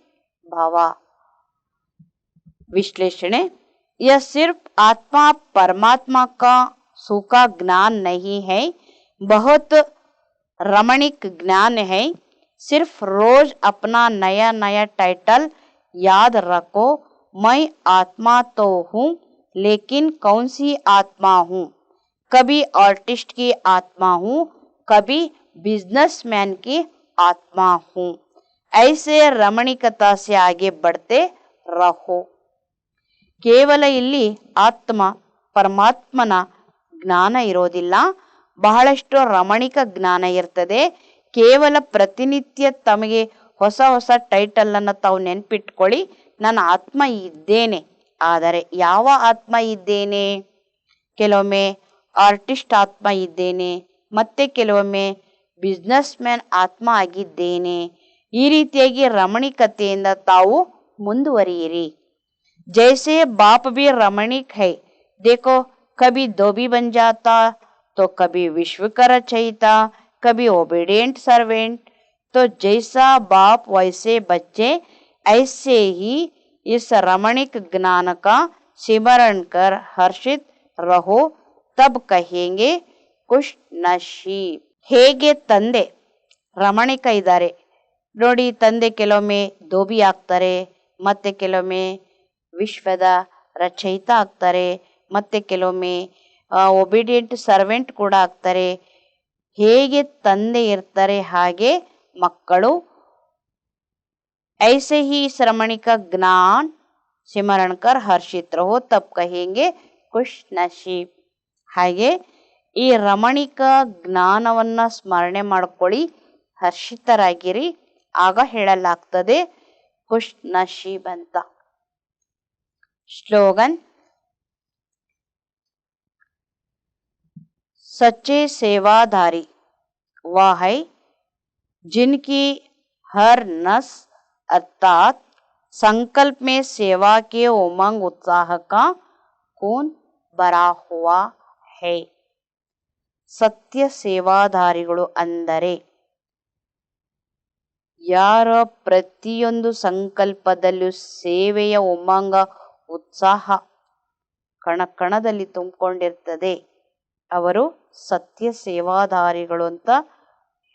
ಭವ. विश्लेषणे, यह सिर्फ आत्मा परमात्मा का सूखा ज्ञान नहीं है, बहुत रमणीक ज्ञान है. सिर्फ रोज अपना नया नया टाइटल याद रखो. मैं आत्मा तो हूँ, लेकिन कौन सी आत्मा हूँ? कभी आर्टिस्ट की आत्मा हूँ, कभी बिजनेसमैन की आत्मा हूँ. ऐसे रमणीकता से आगे बढ़ते रहो. ಕೇವಲ ಇಲ್ಲಿ ಆತ್ಮ ಪರಮಾತ್ಮನ ಜ್ಞಾನ ಇರೋದಿಲ್ಲ, ಬಹಳಷ್ಟು ರಮಣೀಕ ಜ್ಞಾನ ಇರ್ತದೆ. ಕೇವಲ ಪ್ರತಿನಿತ್ಯ ತಮಗೆ ಹೊಸ ಹೊಸ ಟೈಟಲ್ ಅನ್ನು ತಾವು ನೆನ್ಪಿಟ್ಕೊಳ್ಳಿ, ನಾನು ಆತ್ಮ ಇದ್ದೇನೆ. ಆದರೆ ಯಾವ ಆತ್ಮ ಇದ್ದೇನೆ? ಕೆಲವೊಮ್ಮೆ ಆರ್ಟಿಸ್ಟ್ ಆತ್ಮ ಇದ್ದೇನೆ, ಮತ್ತೆ ಕೆಲವೊಮ್ಮೆ ಬಿಸ್ನೆಸ್ ಮ್ಯಾನ್ ಆತ್ಮ ಆಗಿದ್ದೇನೆ. ಈ ರೀತಿಯಾಗಿ ರಮಣೀಕತೆಯಿಂದ ತಾವು ಮುಂದುವರಿಯಿರಿ. जैसे बाप भी रमणीक है, देखो कभी धोबी बन जाता तो कभी विश्व का रचयिता, कभी ओबीडियंट सर्वेंट. तो जैसा बाप वैसे बच्चे, ऐसे ही इस रमणीक ज्ञान का सिमरण कर हर्षित रहो, तब कहेंगे खुश नसीब. ಹೇಗೆ ತಂದೆ ರಮಣೀಕ ಇದ್ದಾರೆ ನೋಡಿ, ತಂದೆ ಕೆಲವೊಮ್ಮೆ ಧೋಬಿ ಆಗ್ತಾರೆ, ಮತ್ತೆ ಕೆಲವೊಮ್ಮೆ ವಿಶ್ವದ ರಚಯಿತ ಆಗ್ತಾರೆ, ಮತ್ತೆ ಕೆಲವೊಮ್ಮೆ ಒಬಿಡಿಯಂಟ್ ಸರ್ವೆಂಟ್ ಕೂಡ ಆಗ್ತಾರೆ. ಹೇಗೆ ತಂದೆ ಇರ್ತಾರೆ ಹಾಗೆ ಮಕ್ಕಳು. ऐसे ही श्रमणी का ज्ञान सिमरण कर हर्षित रहो, तब कहेंगे खुश नसीब. ಹಾಗೆ ಈ ರಮಣೀಕ ಜ್ಞಾನವನ್ನ ಸ್ಮರಣೆ ಮಾಡ್ಕೊಳ್ಳಿ, ಹರ್ಷಿತರಾಗಿರಿ, ಆಗ ಹೇಳಲಾಗ್ತದೆ ಖುಷ್ ನಶೀಬ್ ಅಂತ. स्लोगन, सच्चे सेवाधारी वह है जिनकी हर नस अर्थात संकल्प में सेवा के उमंग उत्साह का खून भरा हुआ है. ಸತ್ಯ ಸೇವಾಧಾರಿಗಳು ಅಂದರೆ ಯಾರ ಪ್ರತಿಯೊಂದು ಸಂಕಲ್ಪದಲ್ಲೂ ಸೇವೆಯ ಉಮಂಗ ಉತ್ಸಾಹ ಕಣಕಣದಲ್ಲಿ ತುಂಬಿಕೊಂಡಿರ್ತದೆ, ಅವರು ಸತ್ಯ ಸೇವಾಧಾರಿಗಳು ಅಂತ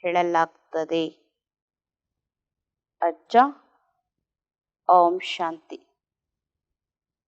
ಹೇಳಲಾಗ್ತದೆ. ಅಚ್ಚ, ಓಂ ಶಾಂತಿ.